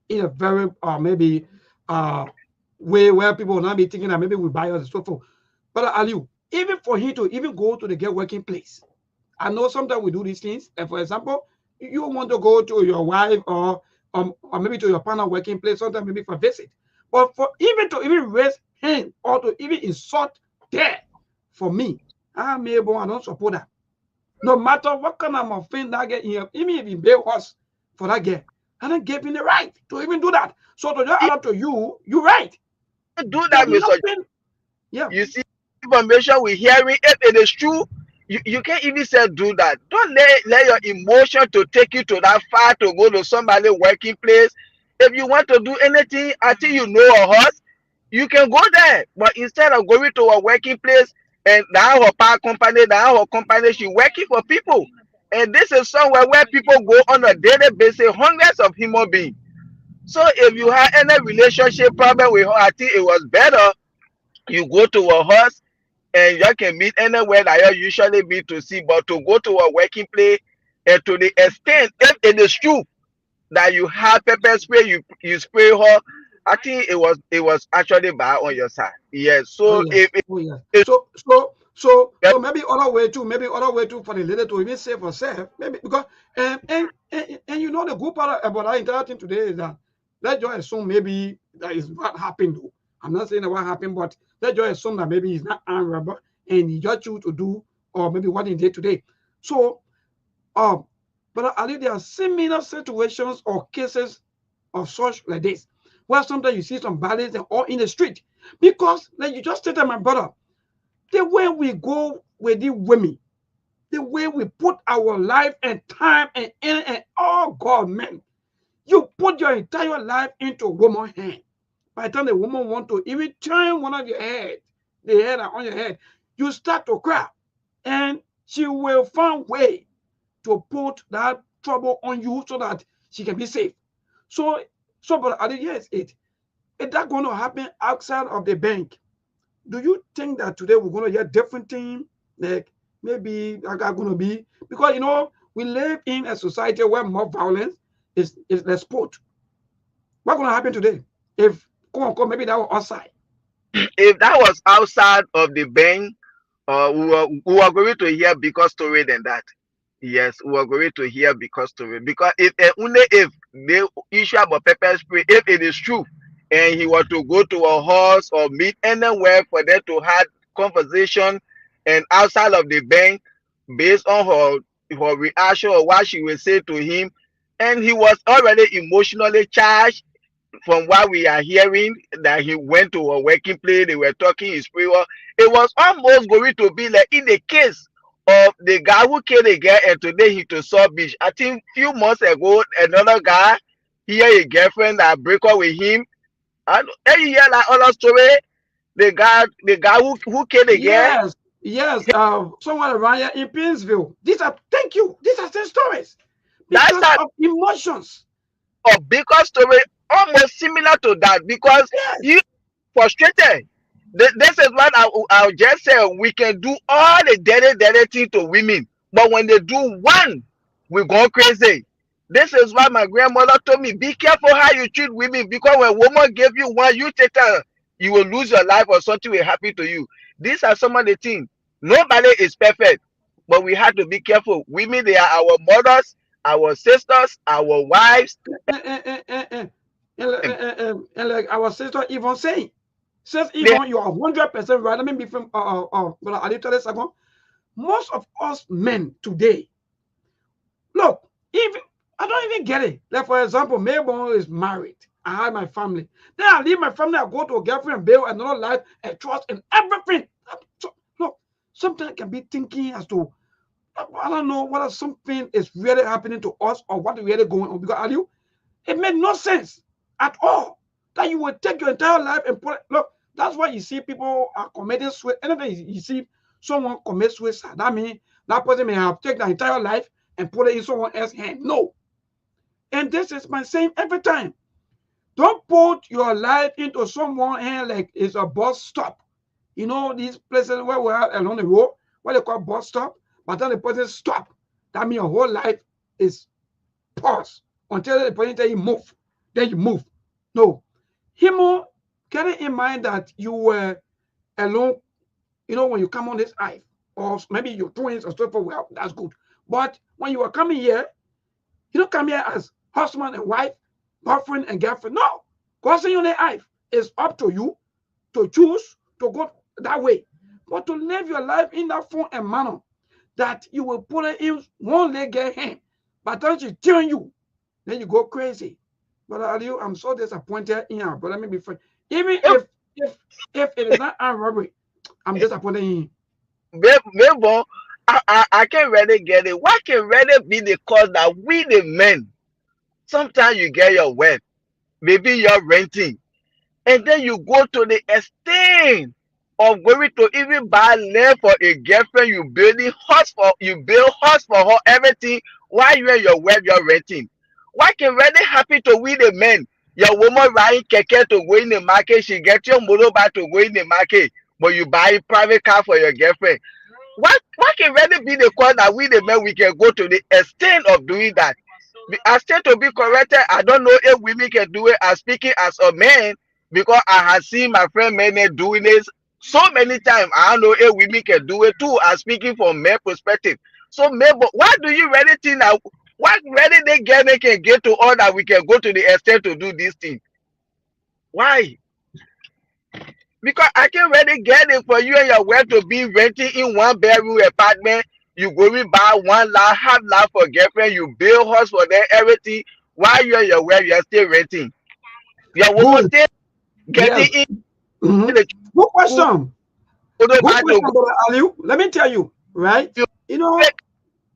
in a very maybe way where people will not be thinking that maybe we buy us and so forth. But Aliu, even for him to even go to the get working place, I know sometimes we do these things. And for example, you want to go to your wife or maybe to your partner working place, sometimes maybe for visit. But for even to even raise hand or to even insult there, for me, I don't support that. No matter what kind of offense that get here, even if he pay us for that girl, I don't give him the right to even do that. So to just add up to you, you're right. do that, Mr. Yeah. You see information we hearing, if it is true, you can't even say do that. Don't let your emotion to take you to that far to go to somebody working place. If you want to do anything until you know a horse, you can go there. But instead of going to a working place and now her power company, now her company, she working for people. And this is somewhere where people go on a daily basis, hundreds of human beings. So if you have any relationship problem with her, I think it was better you go to a horse and you can meet anywhere that you usually meet to see, but to go to a working place and to the extent if it is true that you have pepper spray, you spray her, I think it was actually bad on your side. Yes. So if so maybe other way too for the lady to even save herself, maybe because and you know the good part about our entire thing today is that let's just assume maybe that is what happened though. I'm not saying that what happened, but let's just assume that maybe he's not armed robber and he just choose to do or maybe what he did today. So but I think there are similar situations or cases of such like this, where sometimes you see some violence all in the street. Because like you just stated, my brother, the way we go with the women, the way we put our life and time and energy and oh God, man, you put your entire life into a woman's hand. By the time the woman want to even turn one of your head, the head on your head, you start to cry. And she will find way to put that trouble on you so that she can be safe. So but yes, Is that going to happen outside of the bank? Do you think that today we're going to get different thing? Like maybe like are going to be, because you know we live in a society where more violence is the sport. What's going to happen today if come maybe that was outside? If that was outside of the bank, we were going to hear bigger story than that. Yes, we are going to hear bigger story, because if only if the issue about pepper spray, if it is true, and he was to go to a house or meet anywhere for them to have conversation, and outside of the bank, based on her reaction or what she will say to him, and he was already emotionally charged, from what we are hearing, that he went to a working place, they were talking his prayer. It was almost going to be like in the case of the guy who killed a girl and today he to South Beach. I think few months ago, another guy, he had a girlfriend that break up with him. And you hear like other story, the guy who killed a girl. Yes, yes. Someone around here in Painesville. These are thank you. These are the stories That's because a of emotions. bigger story, almost similar to that, because Yes. you frustrated. This is what I'll just say. We can do all the dirty things to women, but when they do one, we go crazy. This is why my grandmother told me, be careful how you treat women, because when a woman give you one, you take her, you will lose your life or something will happen to you. These are some of the things. Nobody is perfect, but we have to be careful. Women, they are our mothers, our sisters, our wives. And like our sister even saying, says They, even you are 100% right. Let me be from but I tell this second. Most of us men today, look, even I don't even get it. Like for example, Mabel is married. I have my family. Then I leave my family. I go to a girlfriend and build another life, and trust, and everything. So, look, sometimes I can be thinking as to I don't know whether something is really happening to us or what is really going on. Because Aliu, it made no sense at all that you would take your entire life and put it. Look, that's why you see people are committing suicide. Anything you see someone commit suicide, that means that person may have taken their entire life and put it in someone else's hand. No. And this is my saying every time. Don't put your life into someone's hand like it's a bus stop. You know, these places where we are along the road, what they call bus stop, but then the person stop. That means your whole life is pause until the person tell you move. Then you move. No. Himo, getting in mind that you were alone, you know, when you come on this earth, or maybe your twins or so forth, well, that's good. But when you are coming here, you don't come here as husband and wife, boyfriend and girlfriend. No. Because on the earth, it's up to you to choose to go that way. But to live your life in that form and manner that you will put it in one leg hand, but then she turn you, then you go crazy. But Aliu, I'm so disappointed in her. But let me be frank. Even if it is not armed robbery, I'm disappointed in him. maybe I can really get it. What can really be the cause that we the men, sometimes you get your wife, maybe you're renting, and then you go to the extent of going to even buy land for a girlfriend, you build house for her, everything, while you and your wife you're renting. What can really happen to we the men? Your woman riding keke to go in the market, she get your motorbike to go in the market, but you buy a private car for your girlfriend. What can really be the cause that we the men we can go to the extent of doing that? I still to be corrected. I don't know if women can do it. I'm speaking as a man because I have seen my friend men doing this so many times. I don't know if women can do it too. I'm speaking from male perspective. So, men, but why do you really think that? What really they can get to all that we can go to the extent to do this thing? Why? Because I can really get it for you and your wife to be renting in one bedroom apartment. You go and buy one lot, half lot for girlfriend. You build house for them, everything. While you and your wife, you are still renting. Your woman Good. still Yes. getting in Mm-hmm. the Good question. Good motorbike to question, brother Aliu. Let me tell you, right? go You know, to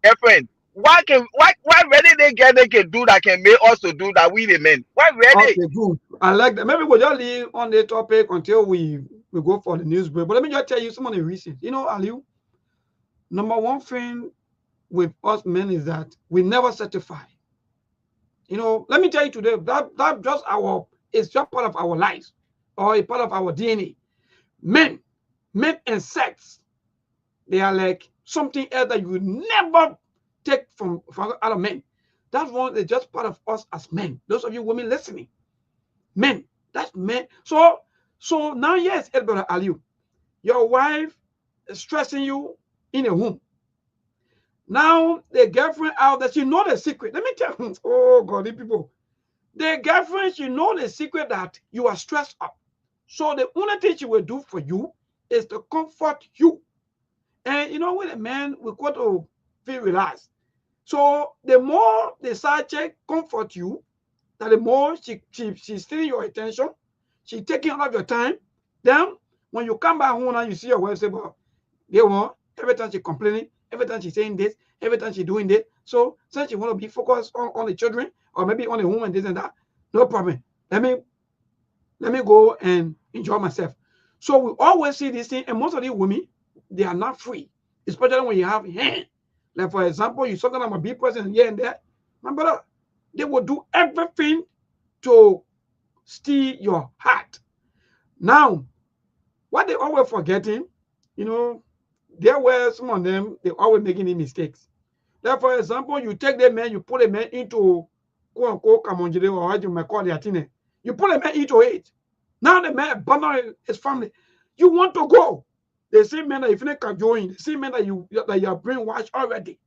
girlfriend. Why really they can do that can make us to do that we the men? Why really? okay, good. I like that. Maybe we'll just leave on the topic until we go for the news break. But let me just tell you some of the reasons. You know, Aliu, number one thing with us men is that we never certify. You know, let me tell you today that just our It's just part of our lives or a part of our DNA. Men and sex, they are like something else that you would never take from other men. That one is just part of us as men. Those of you women listening, men, that's men. So now, yes, Brother Aliu, your wife is stressing you in a home. Now the girlfriend out there, she know the secret. Let me tell you, oh God, these people. The girlfriend, she know the secret that you are stressed up. So the only thing she will do for you is to comfort you. And you know, when a man will go to feel relaxed. So the more the side check comfort you, that the more she's stealing your attention, she's taking all of your time. Then when you come back home and you see your wife say, well, they want every time she's complaining, every time she's saying this, every time she's doing this. So since you want to be focused on the children or maybe on the home and this and that, no problem. Let me go and enjoy myself. So we always see this thing, and most of the women, they are not free, especially when you have hand. Like for example, you talking about big person here and there, my brother, they will do everything to steal your heart. Now, what they always forgetting, you know, there were some of them, they always making the mistakes. Like for example, you take the man, you put a man into quote unquote kamonjile or what you might call the thing. You put a man into it. Now the man abandon his family. You want to go. The same man that you can join, the same man that you are brainwashed already.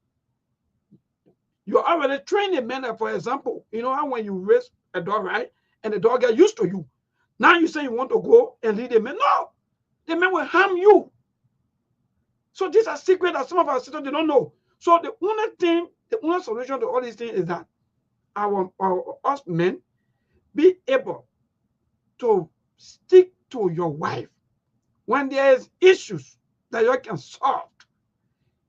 You already trained a man that, for example, you know how when you raise a dog, right? And the dog get used to you. Now you say you want to go and lead the man. No, the man will harm you. So these are secrets that some of our sisters they don't know. So the only solution to all these things is that us men be able to stick to your wife when there is issues that you can solve.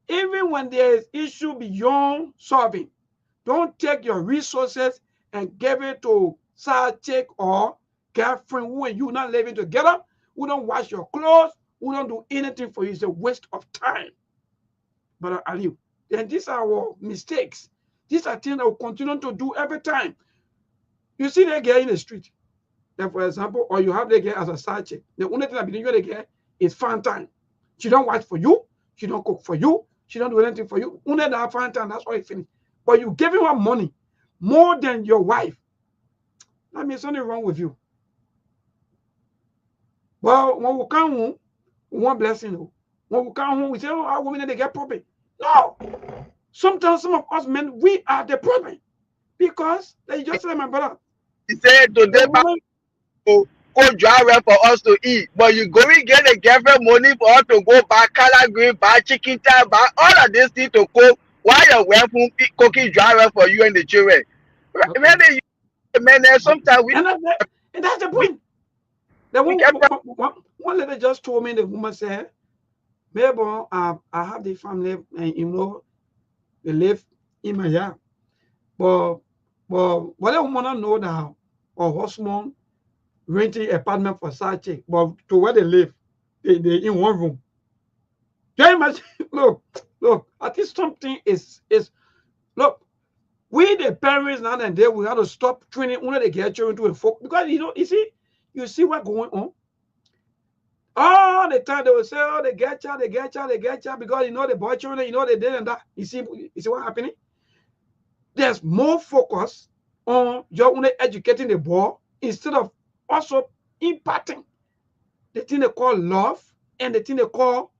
Even when there is issue beyond solving, don't take your resources and give it to side chick or girlfriend who and you not living together, who don't wash your clothes, who don't do anything for you. It's a waste of time. But Aliu, then these are our mistakes. These are things that we continue to do every time. You see that girl in the street, then for example, or you have the girl as a side chick. The only thing that between you and the girl is fun time. She don't watch for you, she don't cook for you, she don't do anything for you. Only that fun time, that's why you finish. But you giving her money more than your wife. That means something wrong with you. Well, when we come home, we want blessing. When we come home, we say, oh, our women, they get problem. No. Sometimes some of us men, we are the problem. Because, they just like my brother. He said today, go drive for us to eat, but you go and get a girlfriend money for us to go buy color green, buy chicken time, buy all of this thing to cook while your wife won't be cooking driver for you and the children. Okay. When they use the men, sometimes we and that's the point. The one lady just told me, the woman said, maybe I have the family and you know they live in my yard. But what I want to know that or husband renting apartment for side chick, but to where they live, they in one room. Can you imagine? Look, I think something is look, we the parents now and then we have to stop training only the get children to a folk because you see what's going on. All the time they will say, oh, they get child because you know the boy children, you know they did and that. You see what's happening? There's more focus on your only educating the boy instead of also imparting the thing they call love and the thing they call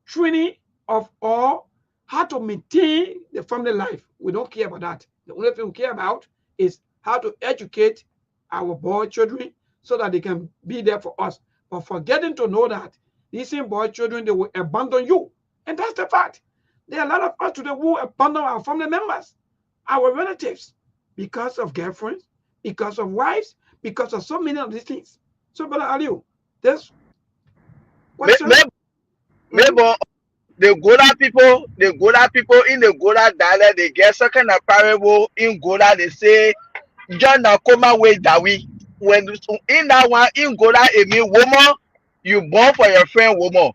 training of all how to maintain the family life. We don't care about that. The only thing we care about is how to educate our boy children so that they can be there for us. But forgetting to know that these same boy children, they will abandon you. And that's the fact. There are a lot of us today who abandon our family members, our relatives, because of girlfriends, because of wives, because of so many of these things. So, Brother Aliu, this question. Maybe the Gola people in the Gola dialect, they get some kind of parable in Gola. They say, John Nakoma way Dawi. When in that one in Gola, it mean woman, you born for your friend woman.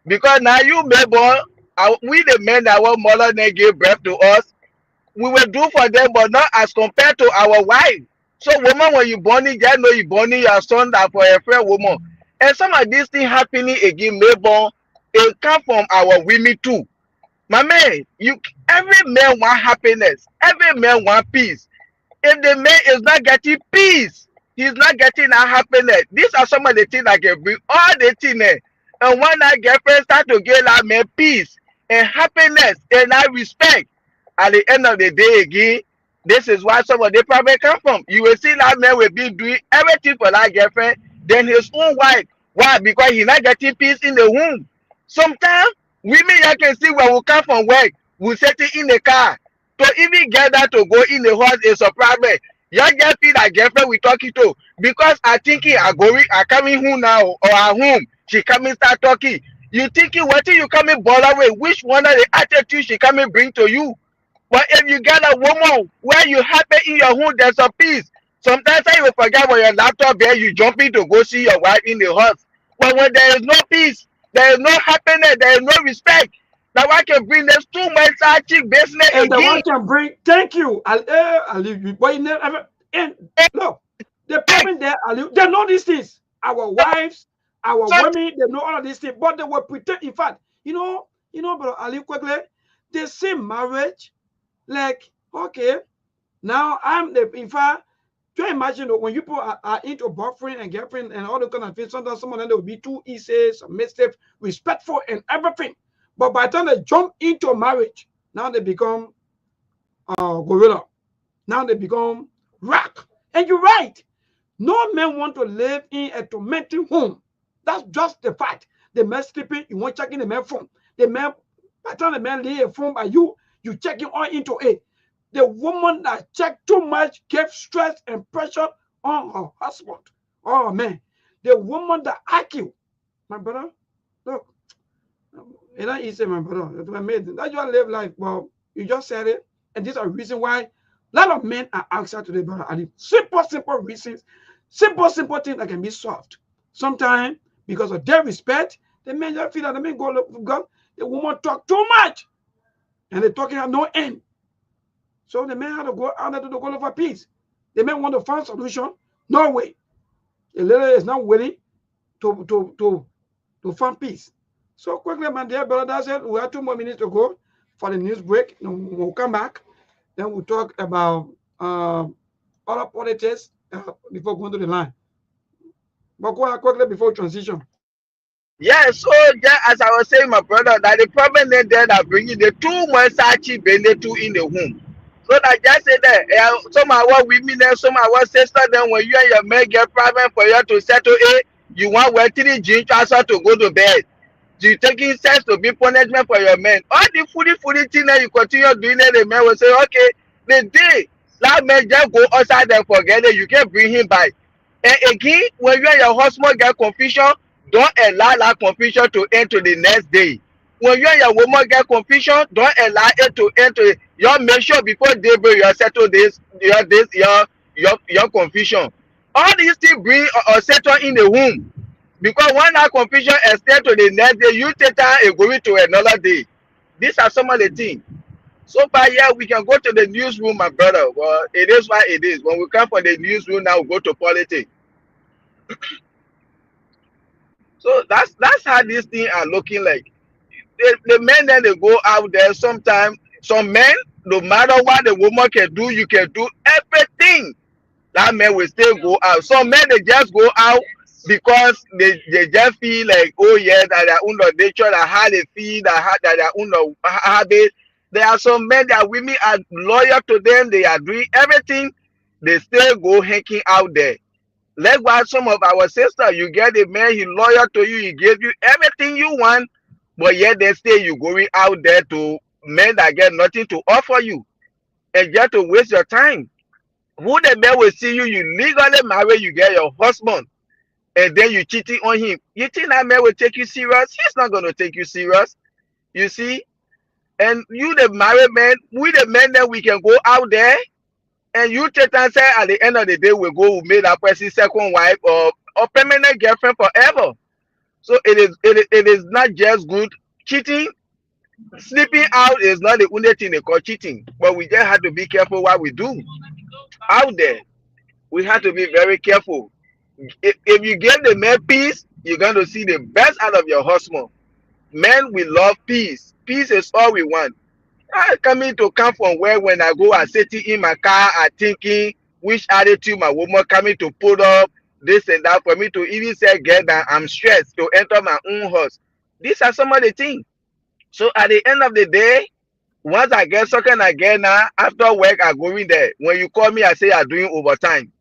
Because now you may born, we the men that our mother they gave birth to us, we will do for them, but not as compared to our wife. So woman, when you born it, just know you born it, your son that for a friend woman. And some of these things happening again, maybe it come from our women too. My man, every man want happiness, every man want peace. If the man is not getting peace, he's not getting that happiness. These are some of the things that can bring all the things. And when that girlfriend start to get that man peace and happiness and that respect, at the end of the day again, this is why some of the problem come from. You will see that man will be doing everything for that girlfriend, then his own wife. Why? Because he's not getting peace in the home. Sometimes women you can see when we come from work, we set it in the car. To even get that to go in the house is a problem. You just feel that girlfriend we talking to because I thinking I coming home now or at home. She coming start talking. You thinking what you coming bother with? Which one of the attitude she coming bring to you? But if you get a woman where you happy in your home, there's a peace. Sometimes you will forget when your laptop there, you jumping to go see your wife in the house. But when there is no peace, there is no happiness, there is no respect. Now I can bring this too much side chick business and again. the one can bring. Thank you. I'll leave you. But you never. And look, the problem there, they know these things. Our wives, our women, they know all of these things. But they will pretend. In fact, you know, but Ali quickly, they say marriage, like okay, now I'm the. In fact, try imagine when you people are into boyfriend and girlfriend and all the kind of things. Sometimes some of them will be too easy, submissive, respectful, and everything. But by the time they jump into marriage, now they become gorilla. Now they become rock. And you're right. No man want to live in a tormenting home. That's just the fact. The man sleeping, you want checking the man phone. The man, by the time the man lay a phone by you, you checking all into it. The woman that check too much gave stress and pressure on her husband. Oh man. The woman that argue. My brother, look. It's not easy, my brother. It's amazing. That's why I live life. Well, you just said it. And these are reasons why a lot of men are outside today, brother. And simple reasons, simple things that can be solved. Sometimes, because of their respect, the men just feel that the men go, the woman talk too much. And they're talking at no end. So the men have to go out there to go for peace. The men want to find a solution. No way. The lady is not willing to find peace. So quickly, my dear brother, that's it. We have 2 more minutes to go for the news break. We'll come back. Then we'll talk about other politics before going to the line. But go ahead quickly before transition. Yeah, so as I was saying, my brother, that the problem then there that bringing the 2 months actually been the 2 in the home. So that just say that some of our women there, some of our sisters then when you and your man get problem for you to settle it, you want 3 jeans transfer to go to bed. You taking sex to be punishment for your men. All the foodie thing that you continue doing it, the man will say, okay, the day that man just go outside and forget it, you can bring him back. And again, when you and your husband get confusion, don't allow that confusion to end to the next day. When you and your woman get confusion, don't allow it to end to you make sure before daybreak you settle your confusion. All these things bring or settle in the home. Because when that confusion extends to the next day, you take time and go to another day. These are some of the things. So by here, we can go to the newsroom, my brother. Well, it is what it is. When we come from the newsroom, now we go to politics. So that's how these things are looking like. The men then they go out there sometimes. Some men, no matter what the woman can do, you can do everything. That man will still go out. Some men they just go out because they just feel like, oh yeah, that their own nature, that how they feel, that their own habit. There are some men that women are loyal to them, they are doing everything, they still go hanging out there. Likewise, some of our sisters, you get a man, he loyal to you, he gave you everything you want, but yet they stay you going out there to men that get nothing to offer you, and just to waste your time. Who the man will see you, you legally marry, you get your husband, and then you cheating on him. You think that man will take you serious? He's not going to take you serious. You see? And you the married man, we the men that we can go out there, and you take and say at the end of the day we go make that person second wife or permanent girlfriend forever. So it is not just good. Cheating, sleeping out is not the only thing they call cheating. But we just have to be careful what we do out there. We have to be very careful. If you give the man peace, you're going to see the best out of your husband. Men, we love peace. Peace is all we want. I coming to come from where when I go and sitting in my car and thinking which attitude my woman coming to put up, this and that for me to even say get that I'm stressed to enter my own house. These are some of the things. So at the end of the day, once I get something again now, after work I go in there. When you call me, I say I'm doing overtime.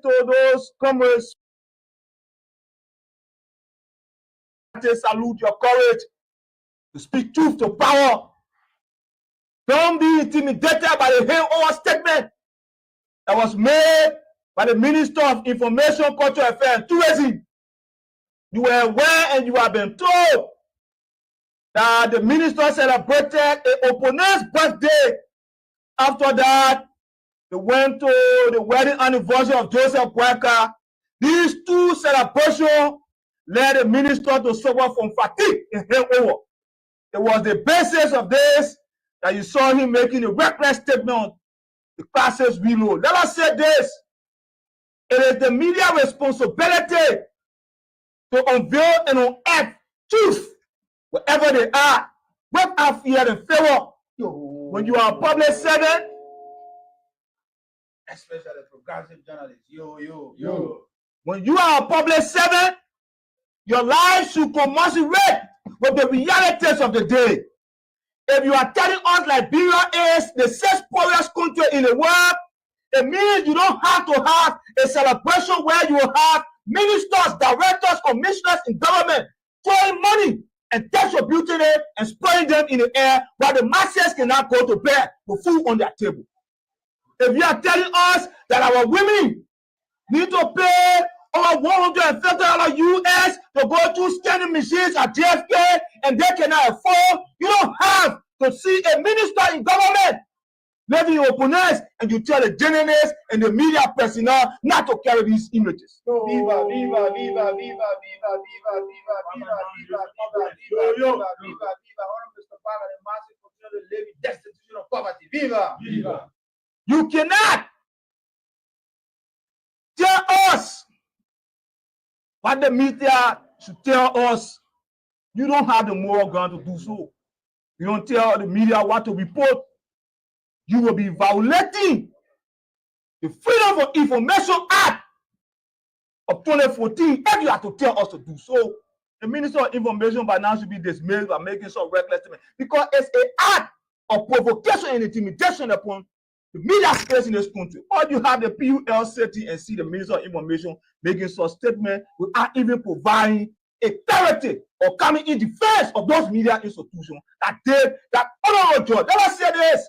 Todos como salute your courage to speak truth to power. Don't be intimidated by the hangover statement that was made by the Minister of Information, Culture Affairs and Tourism. You were aware and you have been told that the minister celebrated an opponent's birthday. After that, they went to the wedding anniversary of Joseph Boyka. These two celebrations led the minister to suffer from fatigue and hangover. It was the basis of this that you saw him making a reckless statement on the classes below. Let us say this. It is the media responsibility to unveil and unearth truth wherever they are, without fear and favor. When you are a public servant, especially progressive journalists, when you are a public servant, your life should commensurate with the realities of the day. If you are telling us Liberia is the sixth poorest country in the world, it means you don't have to have a celebration where you have ministers, directors, commissioners in government throwing money and distributing it and spraying them in the air while the masses cannot go to bed with food on their table. If you are telling us that our women need to pay over $150 US to go through scanning machines at JFK and they cannot afford, you don't have to see a minister in government leaving your opponents and you tell the journalists and the media personnel not to carry these images. Viva, viva, viva, viva, viva, viva, viva, viva, viva, viva, viva, viva, viva, viva. Mr. Baba, the masses continue to live in destitution of poverty. Viva, viva. You cannot tell us what the media should tell us. You don't have the moral ground to do so. You don't tell the media what to report. You will be violating the Freedom of Information Act of 2014 if you have to tell us to do so. The Minister of Information by now should be dismissed by making some reckless statement because it's an act of provocation and intimidation upon the media space in this country. Or you have the PUL sitting and see the Minister of Information making such statement without even providing a clarity or coming in defense of those media institutions that did that honorable job. Let us say this.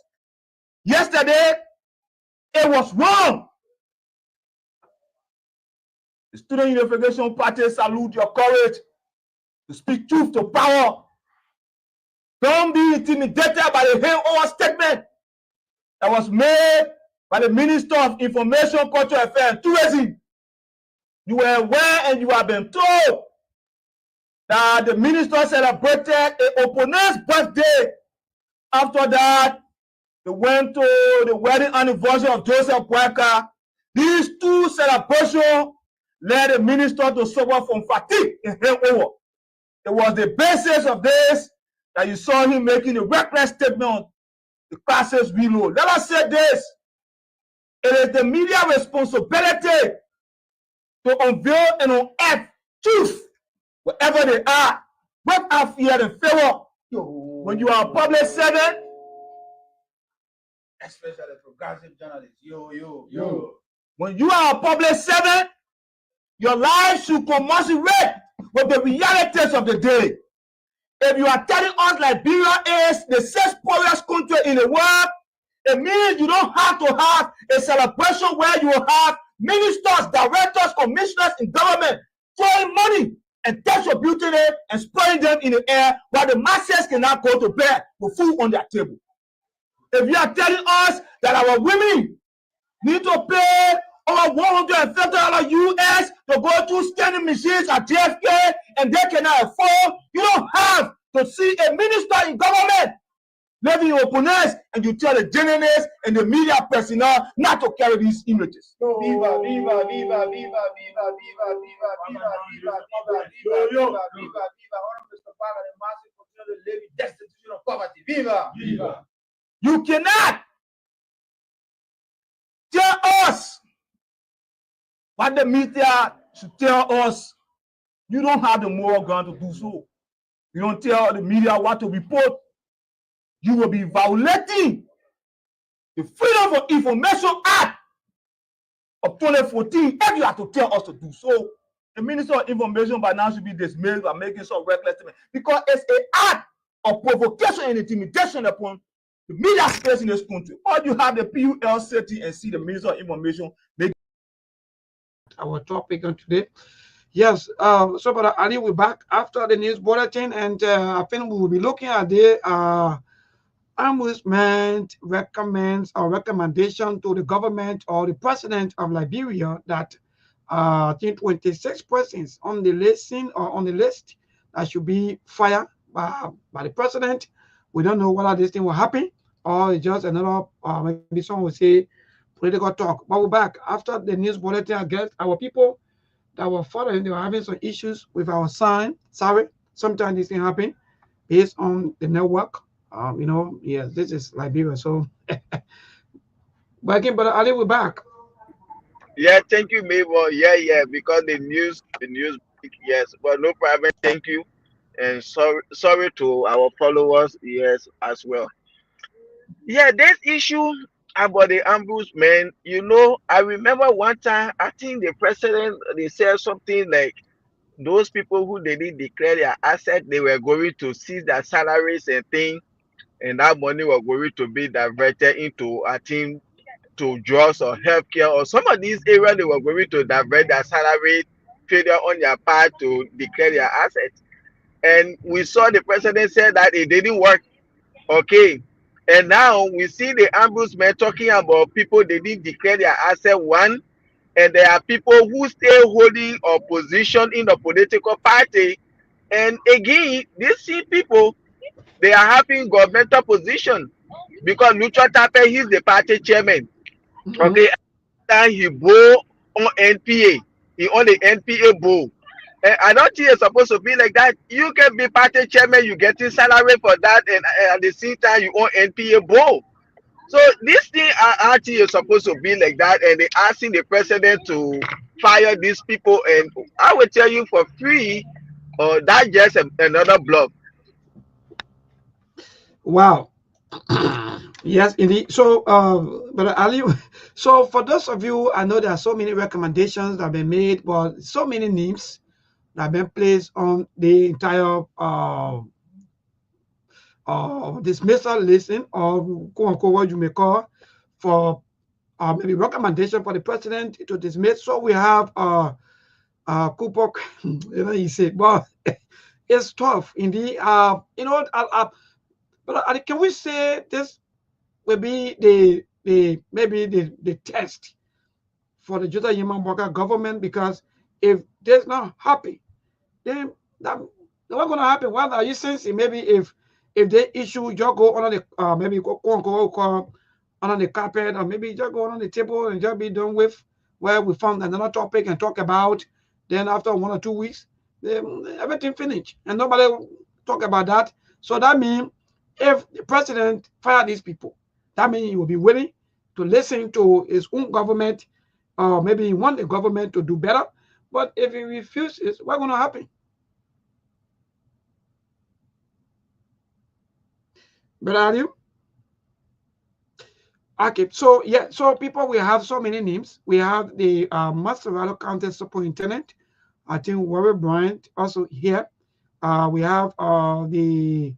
Yesterday, it was wrong. The Student Unification Party salute your courage to speak truth to power. Don't be intimidated by the hangover statement that was made by the Minister of Information, Culture, Affairs and Tourism. You were aware and you have been told that the minister celebrated an opponent's birthday. After that, they went to the wedding anniversary of Joseph Boyka. These two celebrations led the minister to suffer from fatigue and hangover. It was the basis of this that you saw him making a reckless statement on the classes below. Let us say this. It is the media responsibility to unveil and unearth truth wherever they are, both are feared and favor. When you are a public servant, especially progressive journalists, when you are a public servant, your life should commensurate with the realities of the day. If you are telling us Liberia is the sixth poorest country in the world, it means you don't have to have a celebration where you have ministers, directors, commissioners in government throwing money and distributing it and spraying them in the air while the masses cannot go to bed with food on their table. If you are telling us that our women need to pay over $150 US to go through scanning machines at JFK and they cannot afford, you don't have to see a minister in government living your opponents and you tell the journalists and the media personnel not to carry these images. Viva, viva, viva, viva, viva, viva, viva, viva, viva, viva, viva, viva, viva, viva. Mr. Father, the masses continue to live in destitution of poverty. Viva, viva. You cannot tell us what the media should tell us. You don't have the moral ground to do so. You don't tell the media what to report. You will be violating the Freedom of Information Act of 2014 if you have to tell us to do so. The Minister of Information by now should be dismissed by making some reckless statement because it's an act of provocation and intimidation upon the media space in this country. Or you have the PULCT and see the Minister of Information make our topic on today. Yes, so Brother Ali, we're back after the news bulletin, and I think we will be looking at the ombudsman recommends or recommendation to the government or the president of Liberia that I think 26 persons on the listing or on the list that should be fired by the president. We don't know whether this thing will happen or it's just another maybe someone will say political talk. But we're back after the news bulletin. I guess our people that were following, they were having some issues with our sign. Sorry, sometimes this thing happen based on the network. Yes, this is Liberia. So, but again, Brother Ali, we're back. Yeah, thank you, Mabel. Yeah, because the news, yes, but no problem. Thank you, and sorry to our followers, yes, as well. Yeah, this issue about the ombudsman, I remember one time, I think the president, they said something like those people who they didn't declare their asset, they were going to seize their salaries and things, and that money was going to be diverted into, I think, to drugs or healthcare or some of these areas they were going to divert their salary failure on their part to declare their assets. And we saw the president said that it didn't work. Okay. And now we see the ombudsman talking about people they didn't declare their asset one, and there are people who stay holding a position in the political party. And again, these same people, they are having governmental position because Lucha Tape, he's the party chairman. Okay, he bow on NPA. He on the NPA bow. And I don't think it's supposed to be like that. You can be party chairman, you getting salary for that, and at the same time you own NPA bow. So this thing actually is supposed to be like that, and they asking the president to fire these people, and I will tell you for free, that's just another bluff. Wow. Yes, indeed. So, but Ali, so for those of you, I know there are so many recommendations that have been made, but so many names that have been placed on the entire dismissal listen, or what you may call for maybe recommendation for the president to dismiss. So we have Kupok, you say, well, it's tough indeed. But can we say this will be the test for the Judah Yemen Walker government? Because if they're not happy, then what's going to happen? What are you sensing? Maybe if they issue just go on the maybe go on the carpet, or maybe just go on the table and just be done with, where we found another topic and talk about. Then after 1 or 2 weeks, then everything finished and nobody will talk about that. So that means if the president fire these people, that means he will be willing to listen to his own government, or maybe he want the government to do better. But if he refuses, what's going to happen? But are you? Okay, so yeah, so people, we have so many names. We have the Masterado County Superintendent, I think Warren Bryant also here. We have the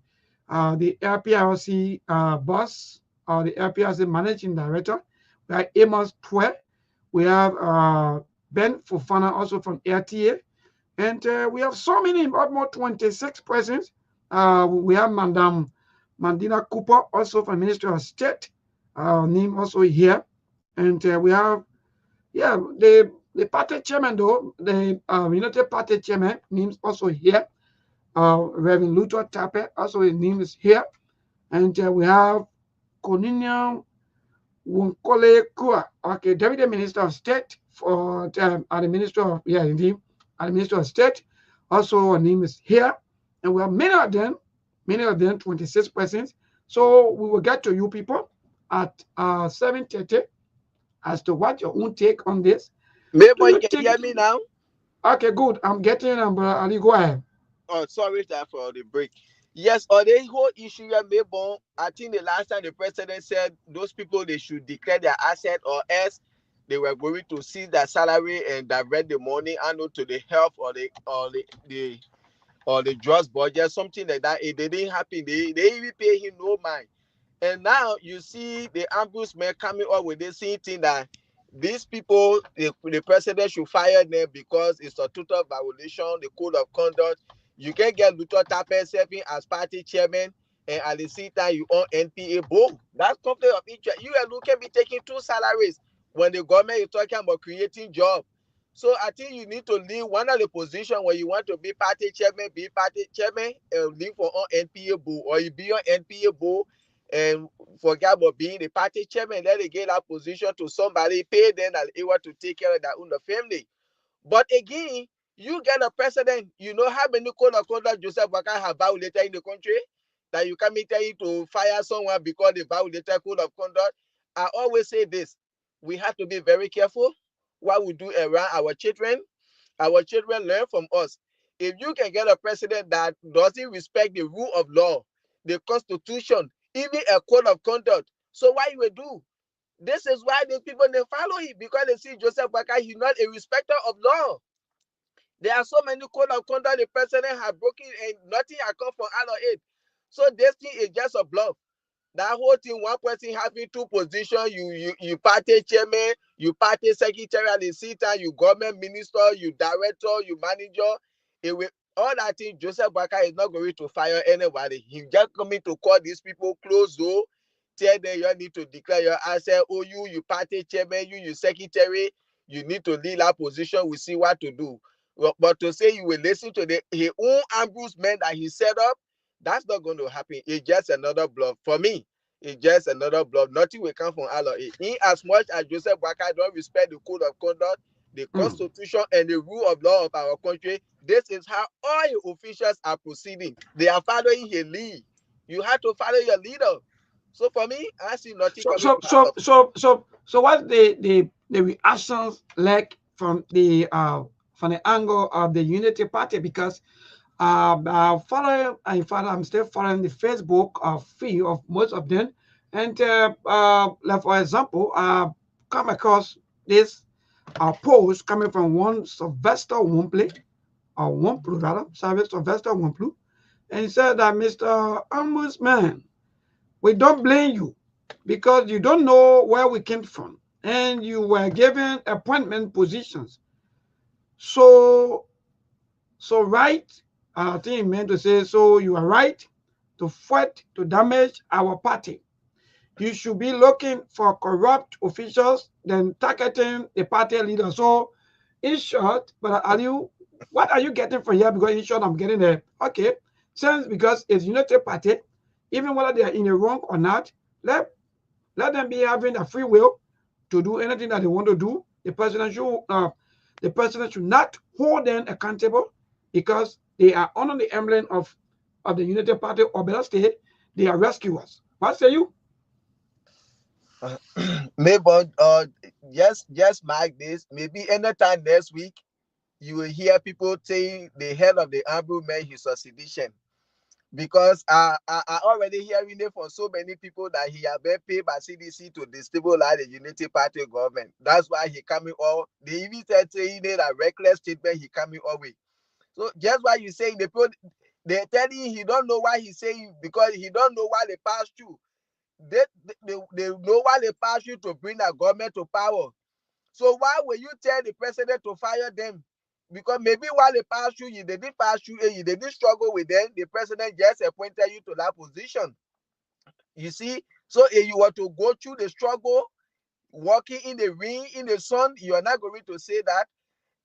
LPRC boss, the LPRC managing director. We have Amos Pue. We have Ben Fofana also from RTA. And we have so many, almost 26 persons. We have Madam Mandina Cooper, also from Ministry of State, name also here. And we have, yeah, the party chairman, though, the United Party chairman, names also here. Reverend Luther Tappe, also his name is here. And we have Cornelia Wonkole Kua, okay, Deputy Minister of State for the Minister of, yeah, indeed, the Minister of State. Also, her name is here. And we have many of them, 26 persons. So we will get to you people at 7:30 as to what your own take on this. Maybe you can hear me now? Okay, good. I'm getting Ali, go ahead. Oh, sorry for the break. Yes, on the whole issue, maybe I think the last time the president said those people, they should declare their asset, or else they were going to see their salary and divert the money and to the health or the drugs budget, something like that. It didn't happen. They even pay him no mind. And now you see the ombudsman coming up with the same thing, that these people, the president should fire them because it's a total violation, the code of conduct. You can get Luther Tappe serving as party chairman, and at the same time you own NPA both. That's conflict of interest. You and Luke can be taking 2 salaries when the government is talking about creating jobs. So I think you need to leave one of the position where you want to be party chairman, and leave for on NPA board, or you be on NPA board and forget about being the party chairman. Let it get that position to somebody, pay them and able to take care of their own family. But again, you get a president, you know how many code of conduct Joseph Waka have violated in the country, that you can't tell you to fire someone because they violated code of conduct. I always say this: we have to be very careful what we do around our children. Our children learn from us. If you can get a president that doesn't respect the rule of law, the constitution, even a code of conduct, so what you will do? This is why these people, they follow him, because they see Joseph Waka, he's not a respecter of law. There are so many code of conduct the president has broken, and nothing has come from out of it. So this thing is just a bluff. That whole thing, one person having 2 positions, you party chairman, you party secretary at the same time, you government minister, you director, you manager. It will, all that thing, Joseph Waka is not going to fire anybody. He's just coming to call these people close door, tell them you need to declare your asset. Oh, you party chairman, you secretary, you need to leave that position. We see what to do. But to say you will listen to his own ombudsman that he set up, that's not going to happen. It's just another bluff. For me, it's just another bluff. Nothing will come from all of it. In as much as Joseph Waka don't respect the code of conduct, the constitution, and the rule of law of our country, this is how all your officials are proceeding. They are following his lead. You have to follow your leader. So for me, I see nothing coming So what's the reactions like from the angle of the Unity Party? Because in fact, I'm still following the Facebook feed of most of them, and like for example, come across this post coming from one Sylvester Womply, or Womplu rather, Sylvester Womplu, and said that Mr. Ombudsman, we don't blame you because you don't know where we came from and you were given appointment positions. So, right, I think he meant to say, so you are right to fight to damage our party. You should be looking for corrupt officials than targeting the party leader. So, in short, but what are you getting from here? Because in short, I'm getting there. Okay, since because it's United Party, even whether they are in the wrong or not, let them be having a free will to do anything that they want to do. The president should not hold them accountable because they are under the emblem of the United Party, or better state, they are rescuers. What say you? Maybe just mark this. Maybe anytime next week you will hear people saying the head of the ombudsman is a sedition. Because I already hearing it from so many people that he has been paid by CDC to destabilize the Unity Party government. That's why he coming all. They even said saying it a reckless statement. He coming away. So just why you saying they're telling you he don't know why he's saying, because he don't know why they passed through. They know why they passed through to bring the government to power. So why will you tell the president to fire them? Because maybe while they pass through you, they didn't pass through you, they didn't struggle with them. The president just appointed you to that position. You see, so if you want to go through the struggle, walking in the rain, in the sun, you are not going to say that.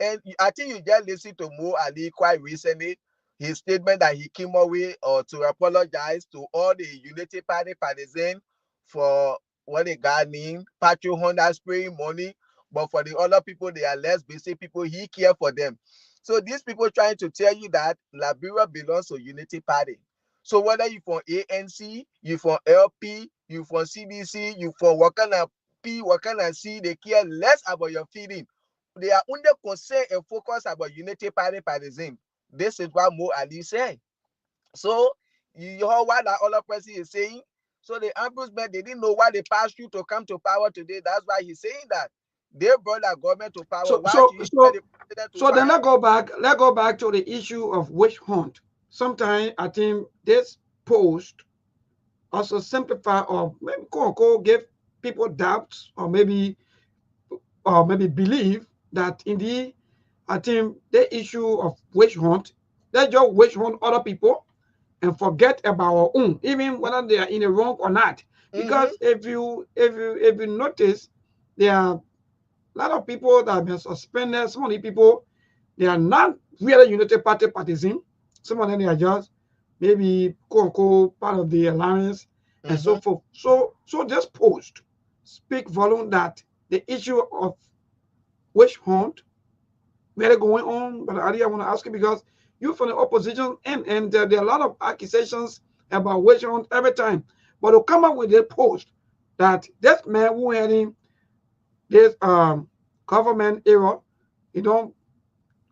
And I think you just listened to Mo Ali quite recently, his statement that he came away to apologize to all the Unity Party partisans for what they got named Patriot Honda spraying money. But for the other people, they are less basic people. He care for them. So these people trying to tell you that Liberia belongs to Unity Party. So whether you from ANC, you from LP, you from CDC, you from Wakana P, Wakana C, they care less about your feeling. They are under concern and focus about Unity Party partisans. This is what Mo Ali said. So you heard what that other person is saying. So the ombudsman, they didn't know why they passed through to come to power today. That's why he's saying that they brought our government to power. So Why so do you tell so the president to so then fire? let's go back to the issue of witch hunt. Sometimes I think this post also simplify or maybe give people doubts or maybe believe that indeed I think the issue of witch hunt, let's just witch hunt other people and forget about our own, even whether they are in the wrong or not. Because if you notice, there are a lot of people that have been suspended. Some of the people, they are not really United Party partisans. Some of them, they are just maybe part of the alliance and so forth. So this post speak volume that the issue of witch hunt really going on. But I want to ask you because you from the opposition and there are a lot of accusations about witch hunt every time. But to come up with a post that this man who had him this government era, you don't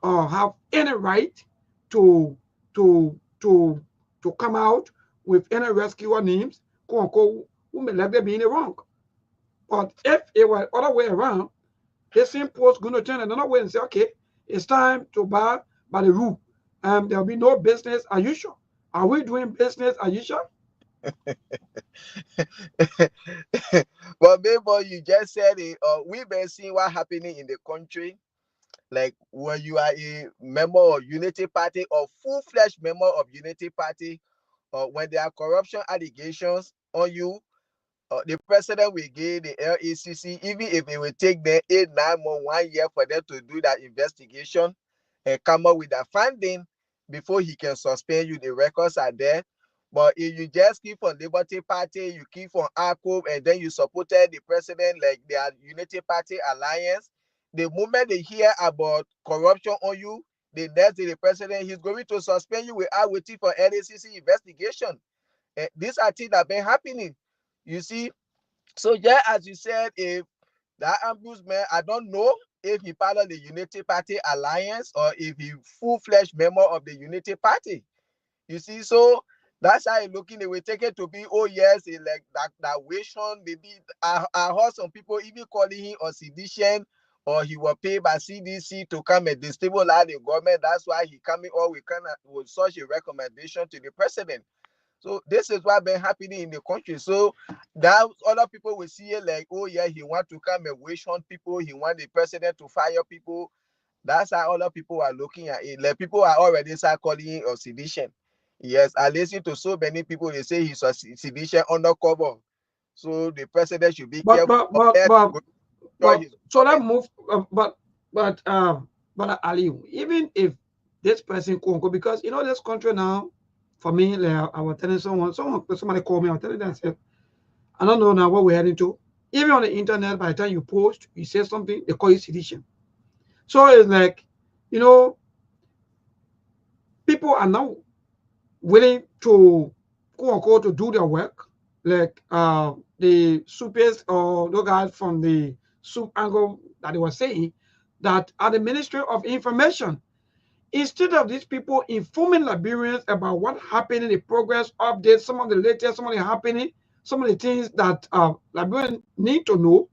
have any right to to to to come out with any rescuer names, quote unquote, who may likely be in the wrong. But if it were other way around, this same post going to turn another way and say, okay, it's time to buy by the rule. There'll be no business as usual. Are we doing business as usual? But maybe you just said it. We've been seeing what happening in the country. Like when you are a member of Unity Party or full-fledged member of Unity Party, or when there are corruption allegations on you, the president will give the LACC, even if it will take them 8, 9 months, 1 year for them to do that investigation and come up with that funding before he can suspend you. The records are there. But if you just keep on Liberty Party, you keep on ARCO, and then you supported the president like their Unity Party alliance, the moment they hear about corruption on you, the next day the president, he's going to suspend you without waiting for LACC investigation. These are things that have been happening. You see, so yeah, as you said, if that ombudsman, I don't know if he part of the Unity Party alliance or if he full-fledged member of the Unity Party. You see, so that's how you're looking. They will take it to be, oh yes, like that witch hunt. Maybe I heard some people even calling him a sedition or he was paid by CDC to come and destabilize the government. That's why he coming all with such a recommendation to the president. So this is what been happening in the country. So that other people will see it like, oh yeah, he want to come and witch hunt people. He want the president to fire people. That's how other people are looking at it. Like people are already start calling it a sedition. Yes, I listen to so many people. They say he's a sedition undercover. So the president should be careful. So that move. But Ali, even if this person can go, because you know this country now, for me, like I was telling somebody called me. I was telling them, I said, I don't know now what we're heading to. Even on the internet, by the time you post, you say something, they call it sedition. So it's like, you know, people are now willing to quote unquote to do their work, like the supers or the guys from the soup angle that they were saying that at the Ministry of Information, instead of these people informing Liberians about what happened in the progress updates, some of the latest, some of the happening, some of the things that Liberians need to know,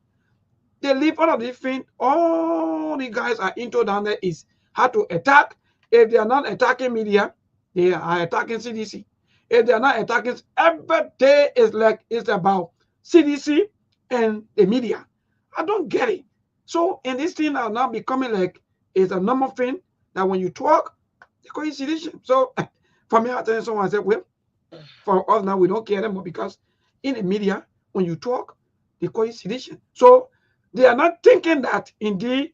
they leave all of these things. All the guys are into down there is how to attack. If they are not attacking media, they are attacking CDC. If they are not attacking, every day is like it's about CDC and the media. I don't get it. So, and this thing are now becoming like it's a normal thing that when you talk, they call it sedition. So, for me, I tell someone, I said, well, for us now, we don't care anymore because in the media, when you talk, they call it sedition. So, they are not thinking that indeed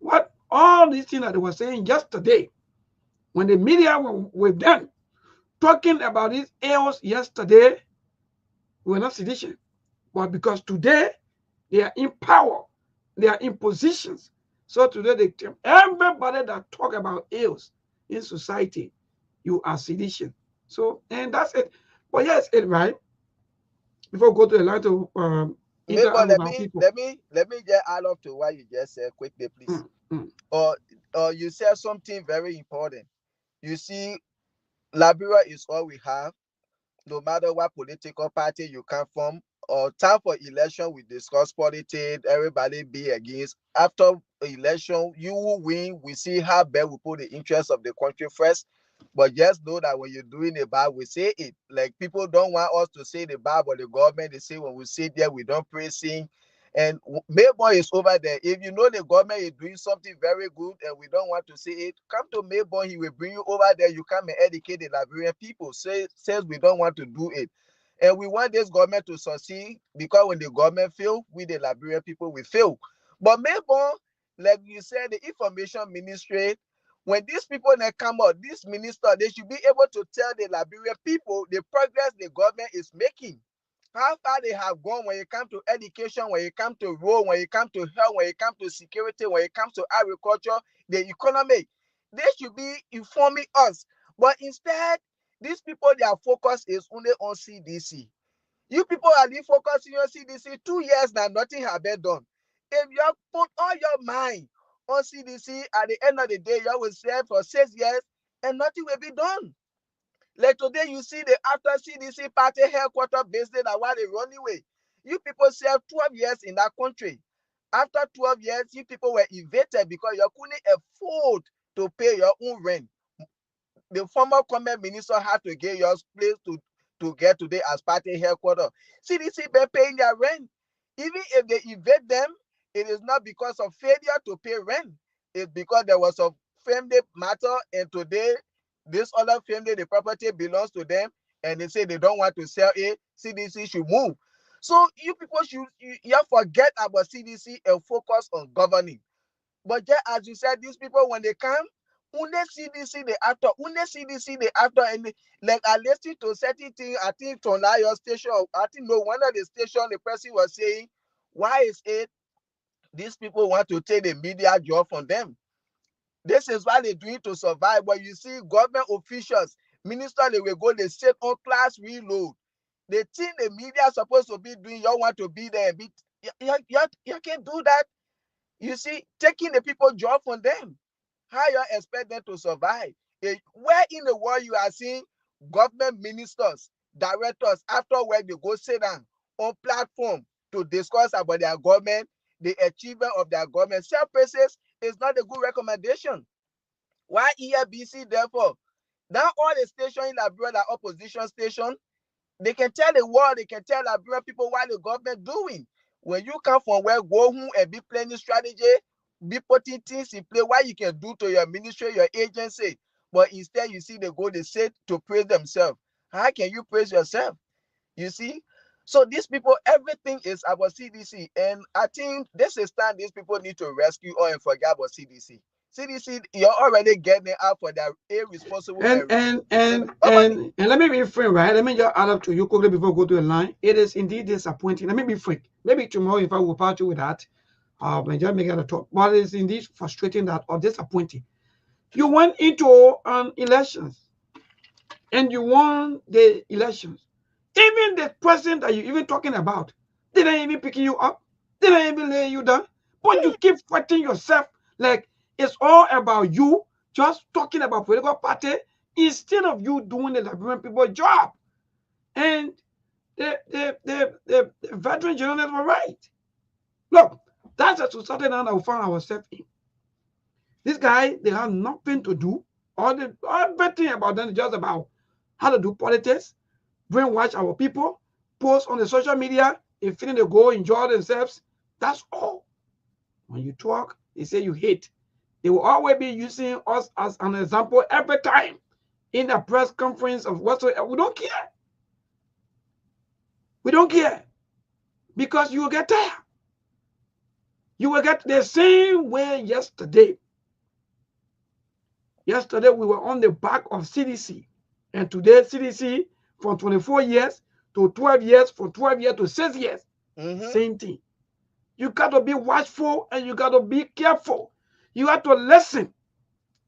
what all these things that they were saying yesterday, when the media were done talking about these ills yesterday, were not sedition. But because today they are in power, they are in positions. So today they tell everybody that talk about ills in society, you are sedition. So and that's it. But yes, it right. Before we go to the line to interact with our people. Let me just add up to what you just said quickly, please. Or you said something very important. You see, Liberia is all we have, no matter what political party you come from. Or time for election, we discuss politics, everybody be against. After election, you will win. We see how bad we put the interests of the country first. But just know that when you're doing the bad, we say it. Like people don't want us to say the bad, but the government, they say when we sit there, we don't pray, sing. And Mayborn is over there. If you know the government is doing something very good and we don't want to say it, come to Mayborn. He will bring you over there. You come and educate the Liberian people. Says we don't want to do it. And we want this government to succeed because when the government fail, we the Liberian people will fail. But Mayborn, like you said, the information ministry, when these people that come out, this minister, they should be able to tell the Liberian people the progress the government is making. How far they have gone when it comes to education, when it comes to road, when it comes to health, when it comes to security, when it comes to agriculture, the economy. They should be informing us. But instead, these people, their focus is only on CDC. You people are focusing on CDC 2 years now, nothing has been done. If you put all your mind on CDC, at the end of the day, you will serve for 6 years and nothing will be done. Like today, you see the after CDC party headquarters based on what they run away. You people served 12 years in that country. After 12 years, you people were evicted because you couldn't afford to pay your own rent. The former comment minister had to get your place to get today as party headquarters. CDC been paying their rent. Even if they evict them, it is not because of failure to pay rent. It's because there was a family matter, and today this other family, the property belongs to them, and they say they don't want to sell it. CDC should move. So you people should you forget about CDC and focus on governing. But just as you said, these people when they come, only CDC the after, and like I listened to certain things. I think from your station, I think no one of the station the person was saying, why is it these people want to take the media job from them? This is what they're doing to survive. But you see, government officials, minister, they will go, they sit on class reload. The thing the media are supposed to be doing, you want to be there and be. You can't do that. You see, taking the people job from them. How you expect them to survive? Where in the world you are seeing government ministers, directors, after work, they go sit down on platform to discuss about their government the achievement of their government. Self-praises is not a good recommendation. Why EFBC, therefore? Now all the stations in Liberia, the opposition station, they can tell the world, they can tell Liberian people what the government doing. When you come from where, go home and be planning strategy, be putting things in play, what you can do to your ministry, your agency. But instead, you see, they say to praise themselves. How can you praise yourself? You see? So these people, everything is about CDC. And I think this is time these people need to rescue or forget about CDC. CDC, you're already getting out for their irresponsible and let me be frank, right? Let me just add up to you quickly before we go to the line. It is indeed disappointing. Let me be frank. Maybe tomorrow, if I will part you with that, and just make it a talk. But it's indeed frustrating that or disappointing. You went into an elections and you won the elections. Even the president that you're even talking about didn't even pick you up, didn't even lay you down. But you keep fighting yourself like it's all about you, just talking about political party instead of you doing the Liberian people's job. And the veteran journalists were right. Look, that's a society that we found ourselves in. This guy, they have nothing to do. Everything about them is just about how to do politics, brainwash our people, post on the social media, if feeling they go enjoy themselves. That's all. When you talk, they say you hate. They will always be using us as an example every time in the press conference of whatsoever. We don't care. We don't care. Because you will get tired. You will get the same way yesterday. Yesterday, we were on the back of CDC. And today, CDC, from 24 years to 12 years, from 12 years to 6 years. Same thing. You got to be watchful and you got to be careful. You have to listen.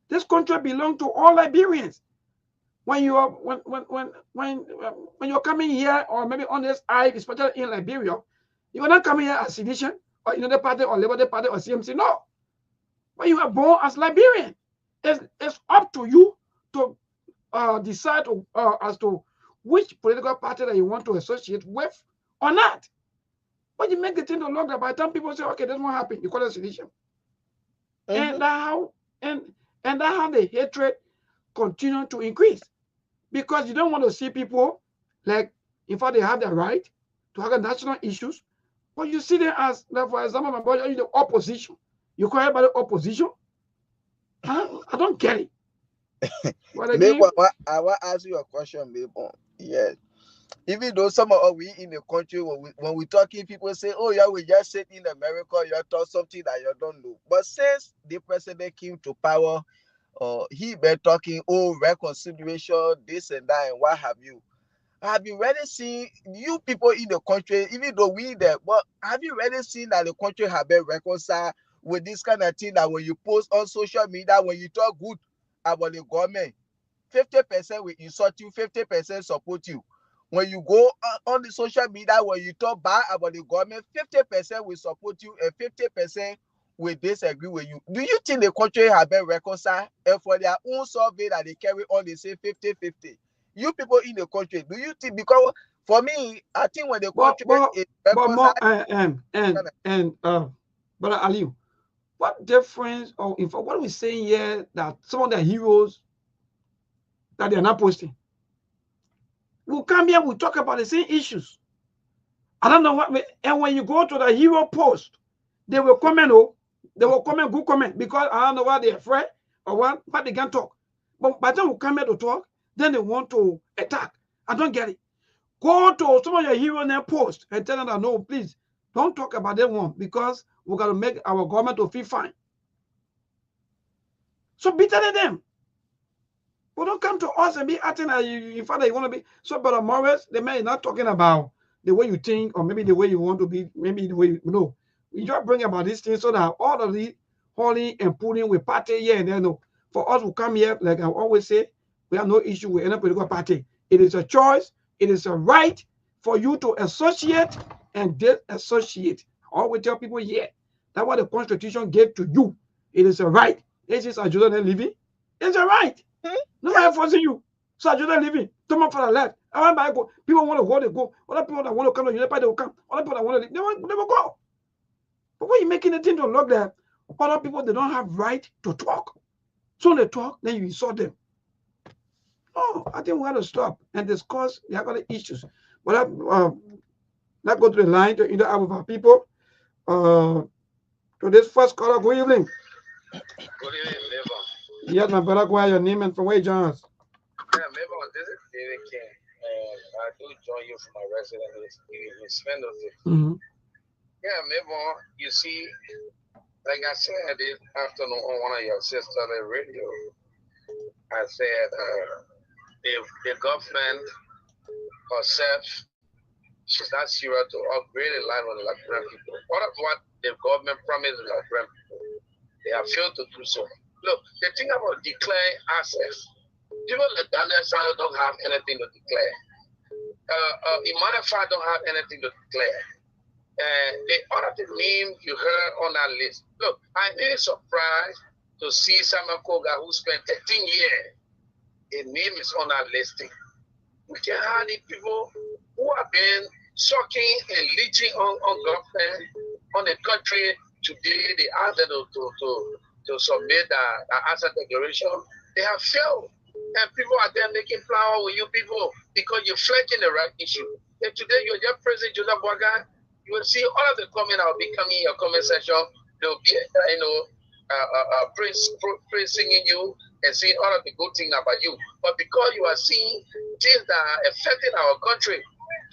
This country belongs to all Liberians. When you are when you're coming here, or maybe on this side, especially in Liberia, you are not coming here as sedition or another party or Labour Party or CMC. No. When you are born as Liberian, it's up to you to decide as to which political party that you want to associate with or not. But you make the thing no longer. By the time people say, okay, that's what happened, you call it sedition. And that's how the hatred continue to increase. Because you don't want to see people like, in fact, they have the right to have national issues, but you see them as, like, for example, my brother, in the opposition. You call everybody opposition? I don't get it. But again, I want to ask you a question, babe. Yes. Even though some of us we in the country, when we talking, people say, oh yeah, we just sit in America, you talk something that you don't know. But since the president came to power, he been talking, oh, reconciliation, this and that, and what have you. Have you really seen you people in the country, even though we there, but have you really seen that the country have been reconciled with this kind of thing, that when you post on social media, when you talk good about the government, 50% will insult you, 50% support you. When you go on the social media, when you talk bad about the government, 50% will support you and 50% will disagree with you. Do you think the country have been reconciled? And for their own survey that they carry on, they say 50-50. You people in the country, do you think? Because for me, I think when the country is reconciled, Brother Aliu, what difference, or in fact, what are we saying here that some of the heroes that they are not posting? We'll come here, we'll talk about the same issues. I don't know what, and when you go to the hero post, they will comment, good comment, because I don't know why they're afraid or what they can talk. But by the time we come here to talk, then they want to attack. I don't get it. Go to some of your hero now post and tell them that, no, please, don't talk about that one, because we're going to make our government to feel fine. So be telling them. But don't come to us and be acting like in fact that you want to be. So, Brother Morris, the man is not talking about the way you think or maybe the way you want to be, maybe the way you know. We just bring about these things so that all of the hauling and pulling with party here and there. No. For us who come here, like I always say, we have no issue with any political party. It is a choice. It is a right for you to associate and disassociate. I always tell people here, that's what the Constitution gave to you. It is a right. This is a Jordan living. It's a right. Nobody forcing you. So I just living. Come up for the left. I want to go. People want to go, they go. Other people that want to come to the party, they will come. Other people that want to leave, they will go. But when you making it into look that other people, they don't have right to talk. So they talk, then you insult them. No, I think we got to stop and discuss the other issues. But let's go to the line to interact with our people. To this first caller, good evening. Good evening, neighbor. Yes, my brother, go ahead, your name and from where you join us. Yeah, neighbor, this is David King. And I do join you from my residence in Spencerville. Mm-hmm. Yeah, neighbor, you see, like I said this afternoon on one of your sisters radio, I said the government herself, she's not serious to upgrade the life of the Liberian people. What of what the government promised the Liberian people? They have failed to do so. Look, the thing about declaring assets, people like Daniel Sanders don't have anything to declare. Imanifa don't have anything to declare. The other name you heard on that list. Look, I'm really surprised to see Samuel Koga, who spent 13 years. His name is on that listing. We can have these people who have been sucking and leeching on government, on the country. Today, they asked them to submit the asset declaration. They have failed. And people are there making flower with you people because you're flanking the right issue. And today, you're just President Joseph Boaga. You will see all of the comment that will be coming in your comment section. They'll be, praising you and saying all of the good things about you. But because you are seeing things that are affecting our country,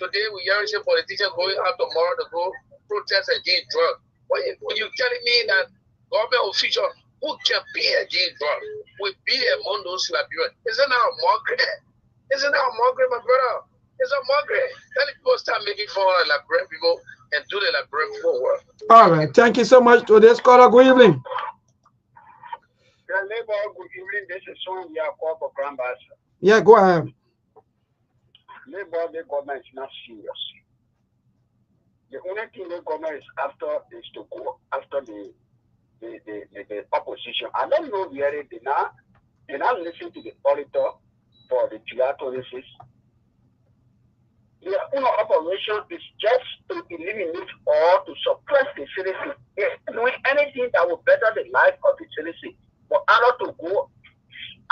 today we hear some politicians going out tomorrow to go protest against drugs. When you telling me that government officials who can be against drugs will be among those Liberians? Isn't that a mockery? Isn't that a mockery, my brother? It's a mockery. Tell people start making fun of Liberian people and do the Liberian people work. All right. Thank you so much to this caller. Good evening. Yeah, neighbor, good evening. This is Son. We are called for Grand Bassa. Yeah, go ahead. Neighbor, the government is not serious. The only thing the government is after is to go after the opposition. I don't know where they now listen to the auditor for the July 26th. The operation is just to eliminate or to suppress the citizen. Yes, doing anything that will better the life of the citizen. But not to go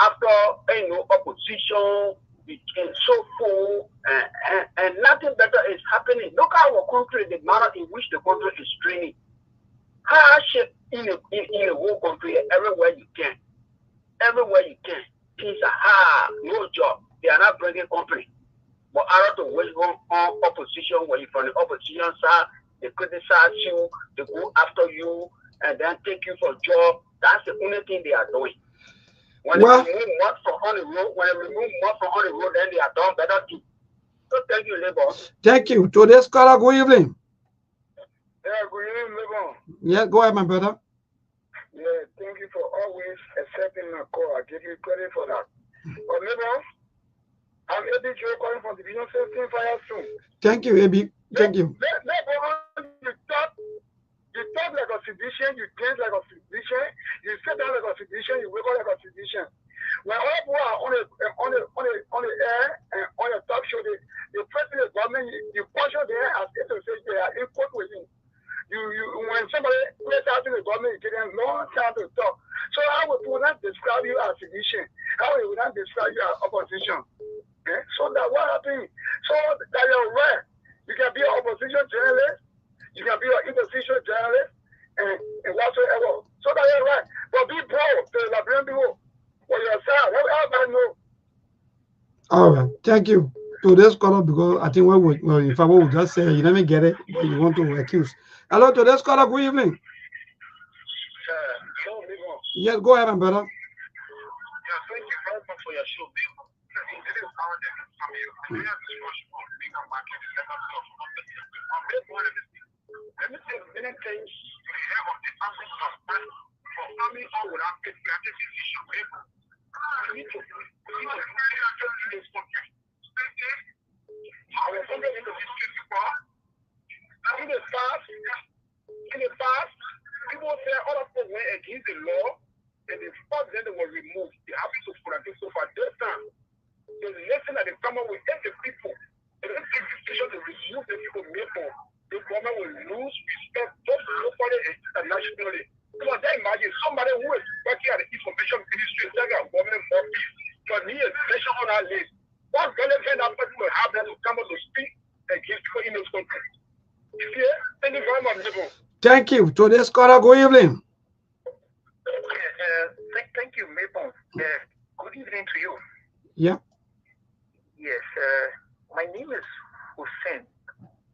after opposition, and so forth, and nothing better is happening. Look at our country, the manner in which the country is training. Hardship in the whole country, everywhere you can. Everywhere you can. Things are hard, no job. They are not bringing company. But out to wage on opposition, when you're from the opposition side, they criticize you, they go after you, and then take you for job. That's the only thing they are doing. When they remove mud from on the road, then they are done better too. So thank you, Labor. Thank you. To this caller, good evening. Yeah, good evening, Labor. Yeah, go ahead, my brother. Yeah, thank you for always accepting my call. I give you credit for that. But Labor, I'm Eddie Joe calling from Division 16 Fire soon. Thank you, Ebi. Thank you. You talk like a physician, you dance like a physician, you sit down like a physician, you wake up like a physician. When all people are on the air and on the talk show, they pressing the government, you question them as if to say they are in court with you. When somebody plays out in the government, you give them long time to talk. So how will not describe you as physician? How will not describe you as opposition? Okay? So that what happened? So that you're right. You can be an opposition journalist. You can be an opposition journalist and whatsoever. So that you're right. But be proud to the Liberian people for yourself. Everybody know. All right. Thank you. To this caller, because I think if I will just say you never get it, but you want to accuse. Hello, to this caller, good evening. Yes, go ahead, my brother. Yeah, thank you very much for your show, people. This is how they can come here. I know this question of being a market is never let me say many things to the head of the family of man. For family all would have been creative decision people. We need to in this country. Our country into this case before. In the past, people say all of them went against the law and the fact that they were removed. They have to practice so far this time. The lesson that they come up with the people. And they take decision to remove the people made for. The government will lose respect both locally and a special on our list. What relevant that person will have them to come up to speak against you in this country? Yeah, thank you very much, people. Thank you. To this caller, good evening. Thank you, Maple. Good evening to you. Yeah. Yes, my name is Hussein.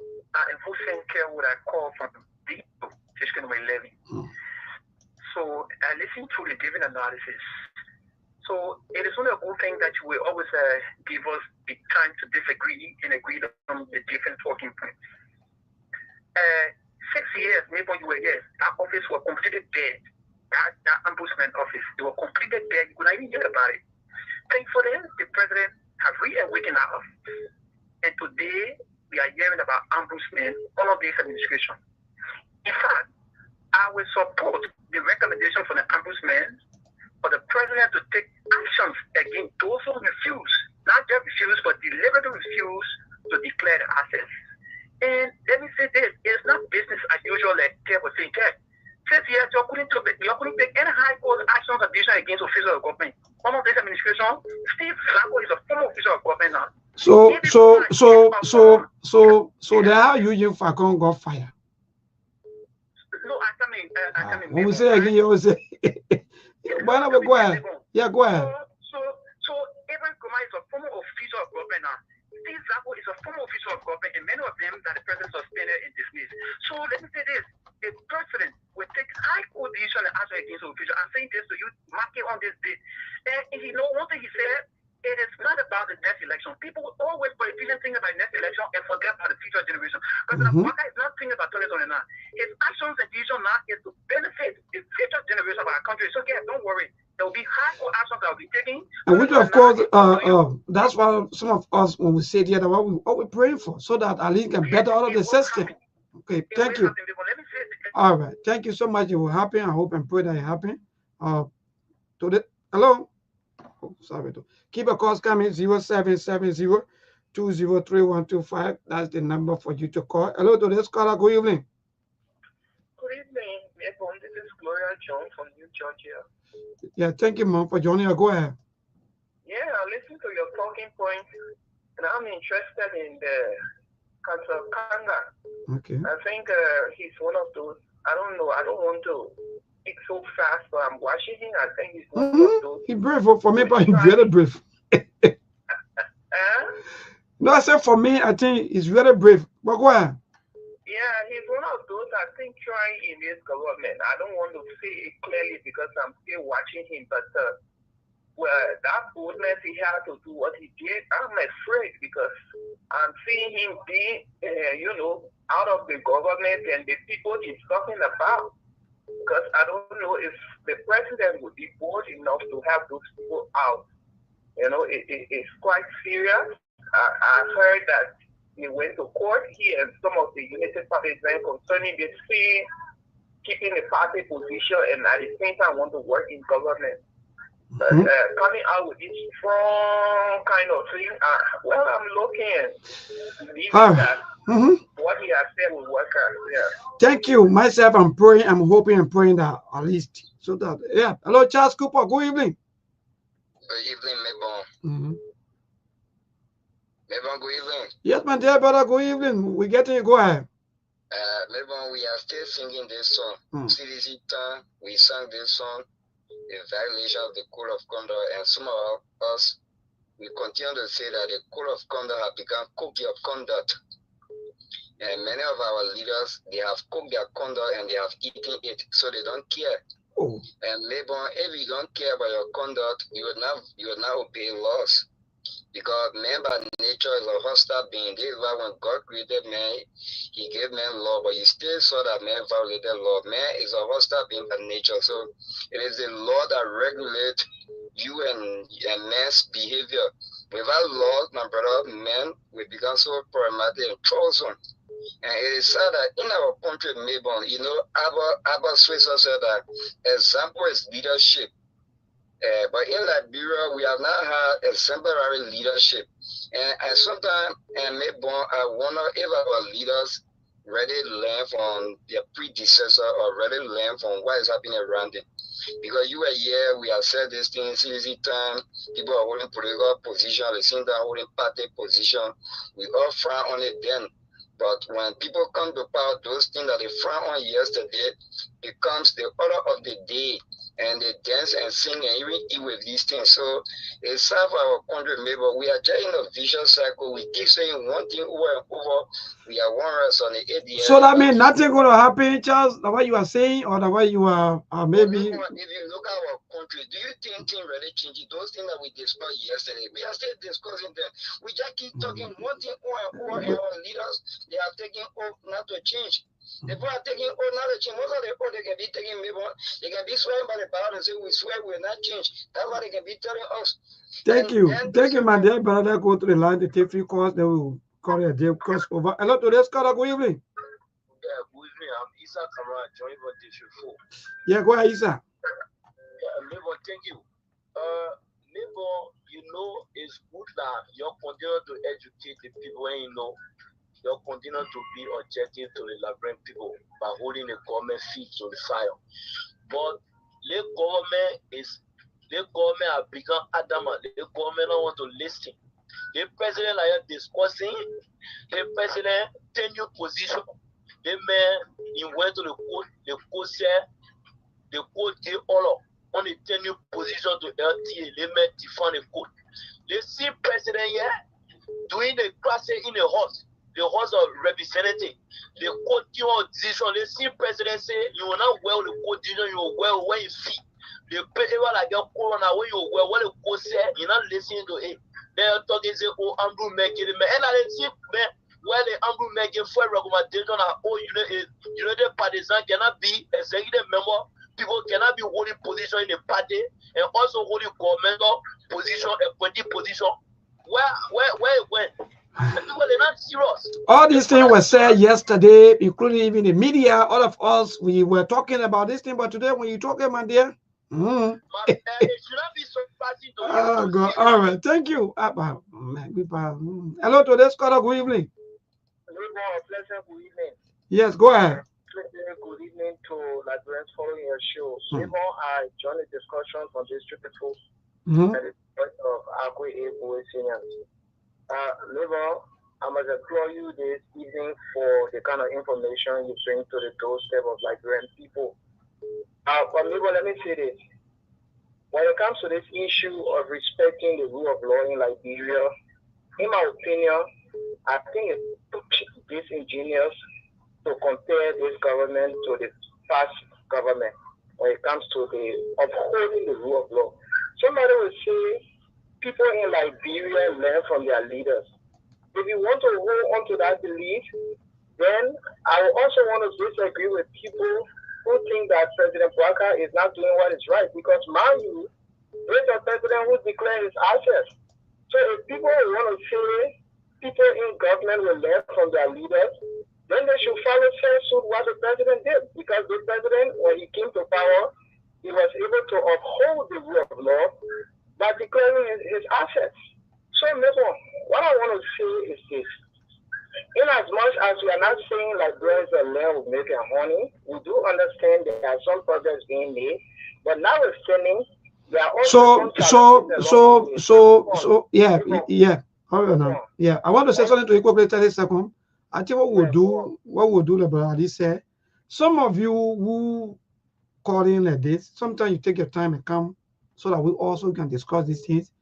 And Hussein care what I call from Dito, Section 11. So I listened to the given analysis. So it is only a good thing that you will always give us the time to disagree and agree on the different talking points. 6 years, maybe you were here, that office was completely dead. That ombudsman office, they were completely dead. You could not even hear about it. Thankfully, the president has reawakened our office. And today, we are hearing about ombudsman, all of this administration. In fact, I will support the recommendation from the ombudsman for the president to take actions against those who refuse, not just refuse, but deliberately refuse to declare the assets. And let me say this, it's not business as usual like Kev was saying, Kev. Since yes, you couldn't take any high court actions or decisions against officials of government. One of this administration, Steve Zako is a former official of government now. So the how you Falcon got fire. No, I come in. When we say again, you always say, why not go ahead? Yeah, go ahead. So Abraham Kuma is a former official of government now. Steve Zako is a former official of government, and many of them that the president suspended and dismissed. So let me say this: the president will take high court decision and action against the official. I'm saying this to you, mark it on this date. And you know one thing he said. It is not about the next election. People will always politicians think about the next election and forget about the future generation. Because the Waka is not thinking about 2029. His actions and decision now is to benefit the future generation of our country. So, yeah, don't worry. There will be high court actions that will be taken. And which, of course, that's why some of us, when we say the other one, what we're praying for, so that at least can better all of the system. Okay, thank you. All right, thank you so much. It will happen. I hope and pray that it happen. Hello. Oh, sorry. Keep a call coming 0770-203-125. That's the number for you to call. Hello to this caller. Good evening. Good evening, everyone. This is Gloria John from New Georgia. Yeah, thank you, Mom, for joining us. Go ahead. Yeah, I listened to your talking points, and I'm interested in the Council of Kanga. Okay. I think he's one of those. I don't know. I don't want to speak so fast, but I'm watching him. I think he's one of those. He's brave for me, but he's very brave. No, I said for me, I think he's very brave. But go ahead. Yeah, he's one of those I think trying in this government. I don't want to say it clearly because I'm still watching him, but that boldness he had to do what he did, I'm afraid because I'm seeing him being, out of the government and the people he's talking about. Because I don't know if the president would be bold enough to have those people out. It's quite serious. I heard that he went to court, he and some of the United Party men concerning the same keeping the party position and at the same time want to work in government. But coming out with this strong kind of thing, I'm looking that what he has said will work out. Yeah. Thank you. Myself, I'm praying, I'm hoping and praying that at least so that Hello, Charles Cooper. Good evening. Good evening, Mabon. Mabon, good evening. Yes, my dear brother, good evening. We getting you. Go ahead. Mabon, we are still singing this song. CDC time, we sang this song in violation of the code of conduct, and some of us, we continue to say that the code of conduct has become cookie of conduct. And many of our leaders, they have cooked their conduct and they have eaten it, so they don't care. And Mabon, if you don't care about your conduct, you will not obey laws. Because man by nature is a hostile being. This is why when God created man, he gave man law, but he still saw that man violated law. Man is a hostile being by nature. So it is the law that regulates you and man's behavior. Without laws, my brother, men will become so problematic and troublesome. And it is sad that in our country, Mabon, Albert Switzer said that example is leadership. But in Liberia, we have not had exemplary leadership. And sometimes, Mabon, I wonder if our leaders really learn from their predecessor or really learn from what is happening around them. Because you were here, we have said this thing, CDC time, people are holding political position, at the same time holding party position. We all frown on it then. But when people come to power, those things that they frown on yesterday becomes the order of the day. And they dance and sing and even eat with these things. So it's sad for our country, maybe, but we are just in a vicious cycle. We keep saying one thing over and over. We are one race on the ADL. So that means nothing going to happen, Charles, the way you are saying, or the way you are maybe. If you look at our country, do you think things really change? Those things that we discussed yesterday, we are still discussing them. We just keep talking one thing over and over, and our leaders, they are taking oath not to change. People are taking oath not to change. Most of the oath they can be taking, maybe they can be swearing by the power and say, we swear we will not change. That's what they can be telling us. Thank you, my dear brother. Go to the line to take 3 calls. They will call a deal cross over. Hello to this caller. Good evening. Yeah, good evening. I'm Isa Kamara, joining for District 4. Yeah, go ahead, Isa. Neighbor, thank you. Neighbor, you know, it's good that you continue to educate the people, and you know, you continue to be objective to the Liberian people by holding the government feet to the fire. But the government have become adamant. The government don't want to listen. The president are discussing. The president tenure position. The man he went to the court. The court said the court gave order on the tenure position to LTA. The man defend the court. The same president here doing the classing in the house. The house of representative. The court give a decision. The same president say you will not wear the court decision. You will wear when you feet. The people like your corona when you wear what the court say. You're not listening to it. They're talking say oh Andrew making it. And I see man. Where the Andrew making for recommendation are all United Partisan cannot be executive member. People cannot be holding position in the party and also holding governmental position, appointed position. Where it went? People are not serious. All these things were said yesterday, including even the media. All of us, we were talking about this thing, but today when you talk, my dear, It should not be surprising to oh God! All right, thank you. Hello to this caller. Good evening. Pleasant good evening. Yes, go ahead. Good evening to Liberians following your show. I joined the discussion from District 2 at the point of Akwe Ebo Seniors. I must implore you this evening for the kind of information you bring to the doorstep of Liberian people. But let me say this. When it comes to this issue of respecting the rule of law in Liberia, in my opinion, I think it's disingenuous to compare this government to the past government when it comes to the upholding the rule of law. Somebody will say people in Liberia learn from their leaders. If you want to hold on to that belief, then I also want to disagree with people who think that President Bouaka is not doing what is right. Because mind you, there's a president who declared his assets. So if people want to say people in government will learn from their leaders, then they should follow suit what the president did. Because the president, when he came to power, he was able to uphold the rule of law by declaring his assets. So, what I want to say is this. In as much as we are not saying like bread and land will make honey, we do understand there are some progress being made, but notwithstanding, there are also yeah. Hold on. Yeah, I want to say something to equal 30 seconds. I think what we'll do, like Ali said, some of you who call in like this, sometimes you take your time and come so that we also can discuss these things.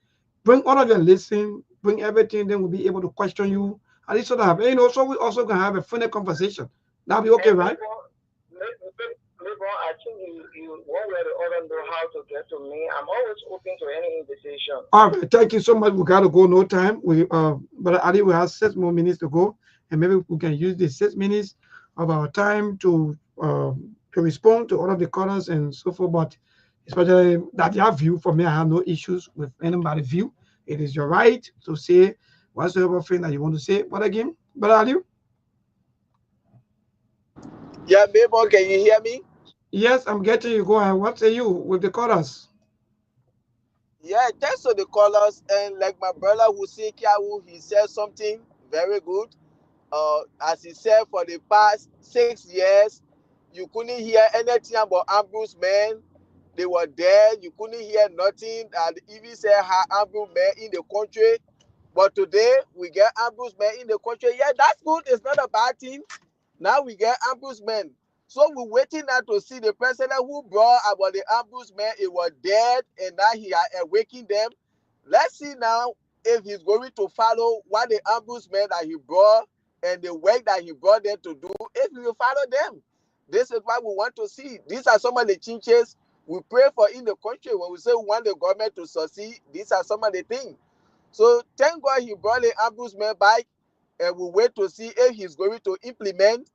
Bring all of your listen, bring everything, then we'll be able to question you. At least so that, so we also can have a funny conversation. That'll be okay, right? I think you one way or the other know how to get to me. I'm always open to any invitation. All right, thank you so much. We gotta go, no time. But Ali, we have 6 more minutes to go, and maybe we can use the 6 minutes of our time to respond to all of the callers and so forth. But especially that your view, for me, I have no issues with anybody's view. It is your right to say whatsoever thing that you want to say. But again, Brother Ali? Yeah, Mabel, can you hear me? Yes, I'm getting you. Go ahead. What say you with the callers? Yeah, thanks to the callers. And like my brother Hussein Kiawu, he said something very good. As he said, for the past 6 years, you couldn't hear anything about Ambrose man they were there. You couldn't hear nothing. And even say how ambush men in the country. But today we get ambush men in the country. Yeah, that's good. It's not a bad thing. Now we get ambush men. So we're waiting now to see the president who brought about the ambush men. It was dead, and now he are awakening them. Let's see now if he's going to follow what the ambush men that he brought and the work that he brought them to do. If he will follow them, this is what we want to see. These are some of the changes we pray for in the country. When we say we want the government to succeed, these are some of the things. So thank God he brought the ombudsman back, and we wait to see if he's going to implement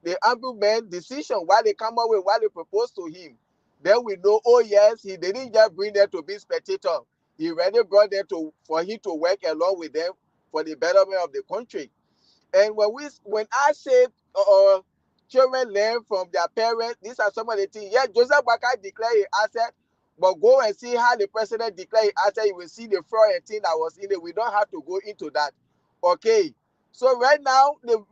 the ombudsman decision, what they come up with, what they propose to him. Then we know, oh yes, he didn't just bring them to be spectator. He really brought them for him to work along with them for the betterment of the country. And when I say children learn from their parents, these are some of the things. Yeah, Joseph Baka declared an asset, but go and see how the president declared an asset. You will see the fraud and thing that was in it. We don't have to go into that. Okay. So right now, the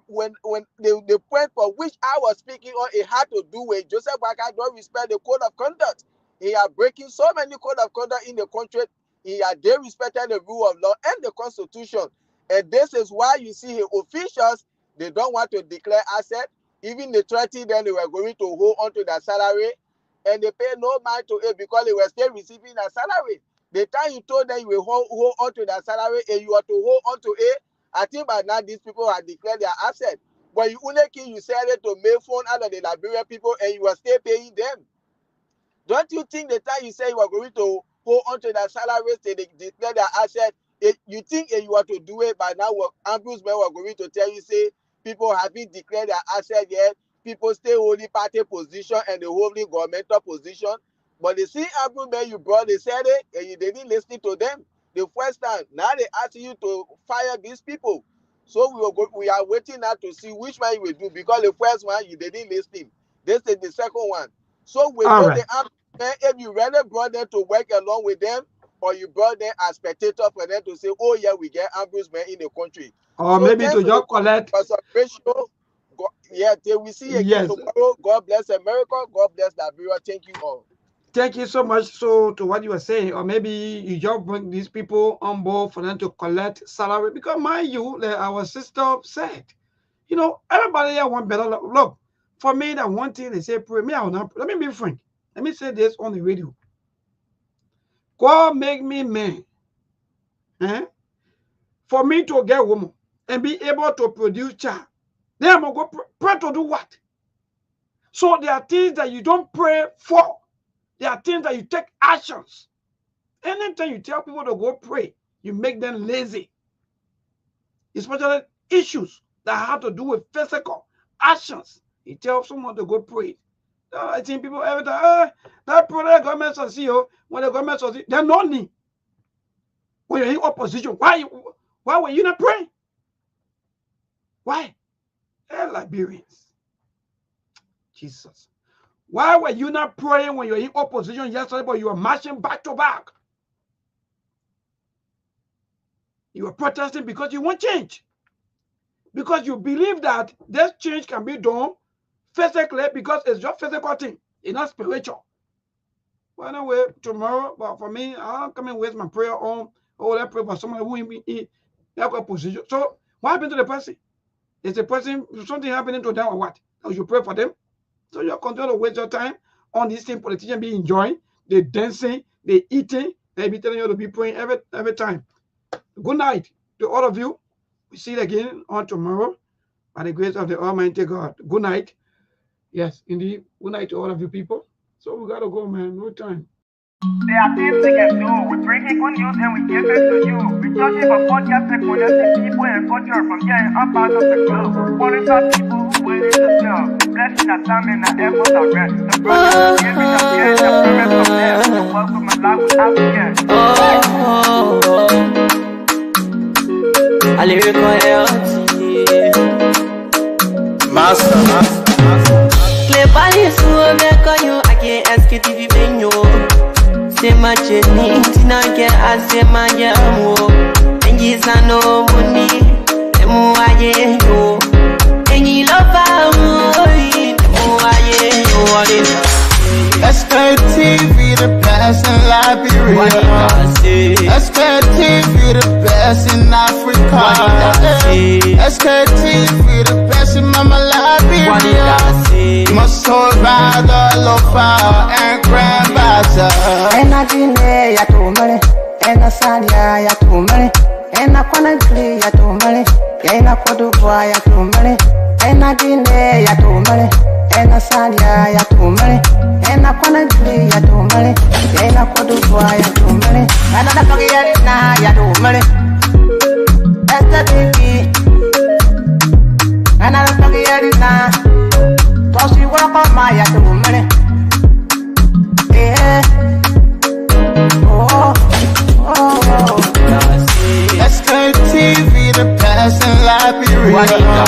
point for which I was speaking on, it had to do with Joseph Baka don't respect the code of conduct. He are breaking so many code of conduct in the country. They respected the rule of law and the constitution. And this is why you see his officials, they don't want to declare asset. Even the 30, then they were going to hold on to their salary, and they pay no mind to it because they were still receiving their salary. The time you told them you will hold on to their salary and you are to hold on to it, I think by now these people have declared their asset. But you only you sell it to make phone out of the Liberian people and you are still paying them. Don't you think the time you say you are going to hold on to their salaries, they declare their asset, you think you are to do it by now, ombudsmen were going to tell you, say, people haven't declared their asset yet, people stay holding party position and the holding governmental position. But the same ombudsmen you brought, they said it, and you didn't listen to them the first time. Now they ask you to fire these people. So we are waiting now to see which one you will do, because the first one, you didn't listen. This is the second one. So we know the ombudsmen, if you really brought them to work along with them, or you brought them as spectators for them to say, oh yeah, we get ombudsmen in the country. Or so maybe to just collect. Yeah, till we see again tomorrow. God bless America. God bless Liberia. Thank you all. Thank you so much. So to what you were saying, or maybe you just bring these people on board for them to collect salary. Because mind you, like our sister said, you know, everybody here want better. Look, for me, that one thing they say, pray me, I will not. Let me be frank. Let me say this on the radio. God make me man. For me to get woman and be able to produce child. Then I'm going to pray to do what? So there are things that you don't pray for. There are things that you take actions. Anytime you tell people to go pray, you make them lazy. Especially issues that have to do with physical actions. You tell someone to go pray. I think people every time, that prayer government succeed. When the government succeed, they're not need. When you're in opposition, why were you not praying? Why? They're Liberians. Jesus. Why were you not praying when you're in opposition yesterday, but you were marching back to back? You were protesting because you want change. Because you believe that this change can be done physically because it's just physical thing. It's not spiritual. Well, anyway, tomorrow, but for me, I'll come and waste my prayer on. Oh, let's pray for someone who in that opposition. So what happened to the person? Is the person something happening to them or what? So you pray for them. So you continue to waste your time on these things politicians be enjoying, they dancing, they eating, they be telling you to be praying every time. Good night to all of you. We see you again on tomorrow by the grace of the Almighty God. Good night. Yes, indeed. Good night to all of you people. So we gotta go, man. No time. There are things we can do. We bring in good news and we give it to you. We touch it for podcast and connecting people and culture from here and up out of the globe. Monitor people who waiting to sell. Blessing that time and that effort are rest. The brothers giving up here, the parents of them. So welcome and live with African. I live for Master. Clay Paris, who make you, I can't ask it if you been you. Say my journey, Tina get I say my yamu. And yes, I know money, and more I you. And you love our money, more I you. Sktv-Lib. best in Africa. Sktv, the best in Mama Liberia. Must hold by the lofa and grand bazaar. And I dine ya tumale, and a salia ya tumale, and a quanagli ya tumale, and a quadubwa ya tumale, and I dine ya tumale, and a salia ya tumale, and a quanagli ya tumale, and a quadubwa ya tumale, and a pagina ya tumale. Sktv, and a pagina, cause you walk on my ya tumale. Sktv, the best in Liberia.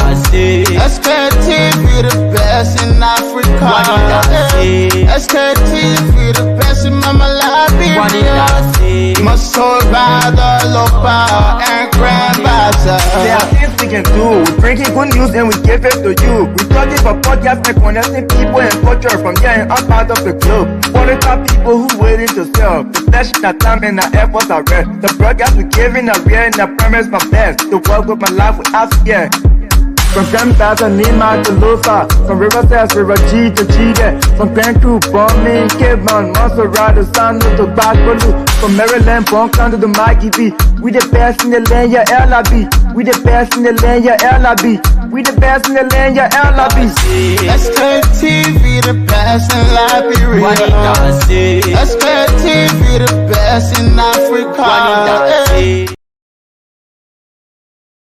Sktv, the best in Africa. Sktv, the best in Mama Liberia. Must hold by the lopa and grand bazaar. There are things we can do. We bring in good news and we give it to you. We talking about podcasts and connecting people and culture from there and out part of the globe. Qualified people who waiting to sell. The flesh, the time and the efforts are rare. The broadcast we giving are real and I promise my best. To work with my life without fear. From Grandfather Nima to Lufa, from Riverside, River G to Chile, from Cancun, Bombay, Cape Mount, Montserrat, Sano to Bacalu, from Maryland, Bonkan to the Mikey B. We the best in the land, yeah, LIB. We the best in the land, yeah, LIB. We the best in the land, yeah, LIB. Sktv, the best in Liberia. Sktv, the best in Africa.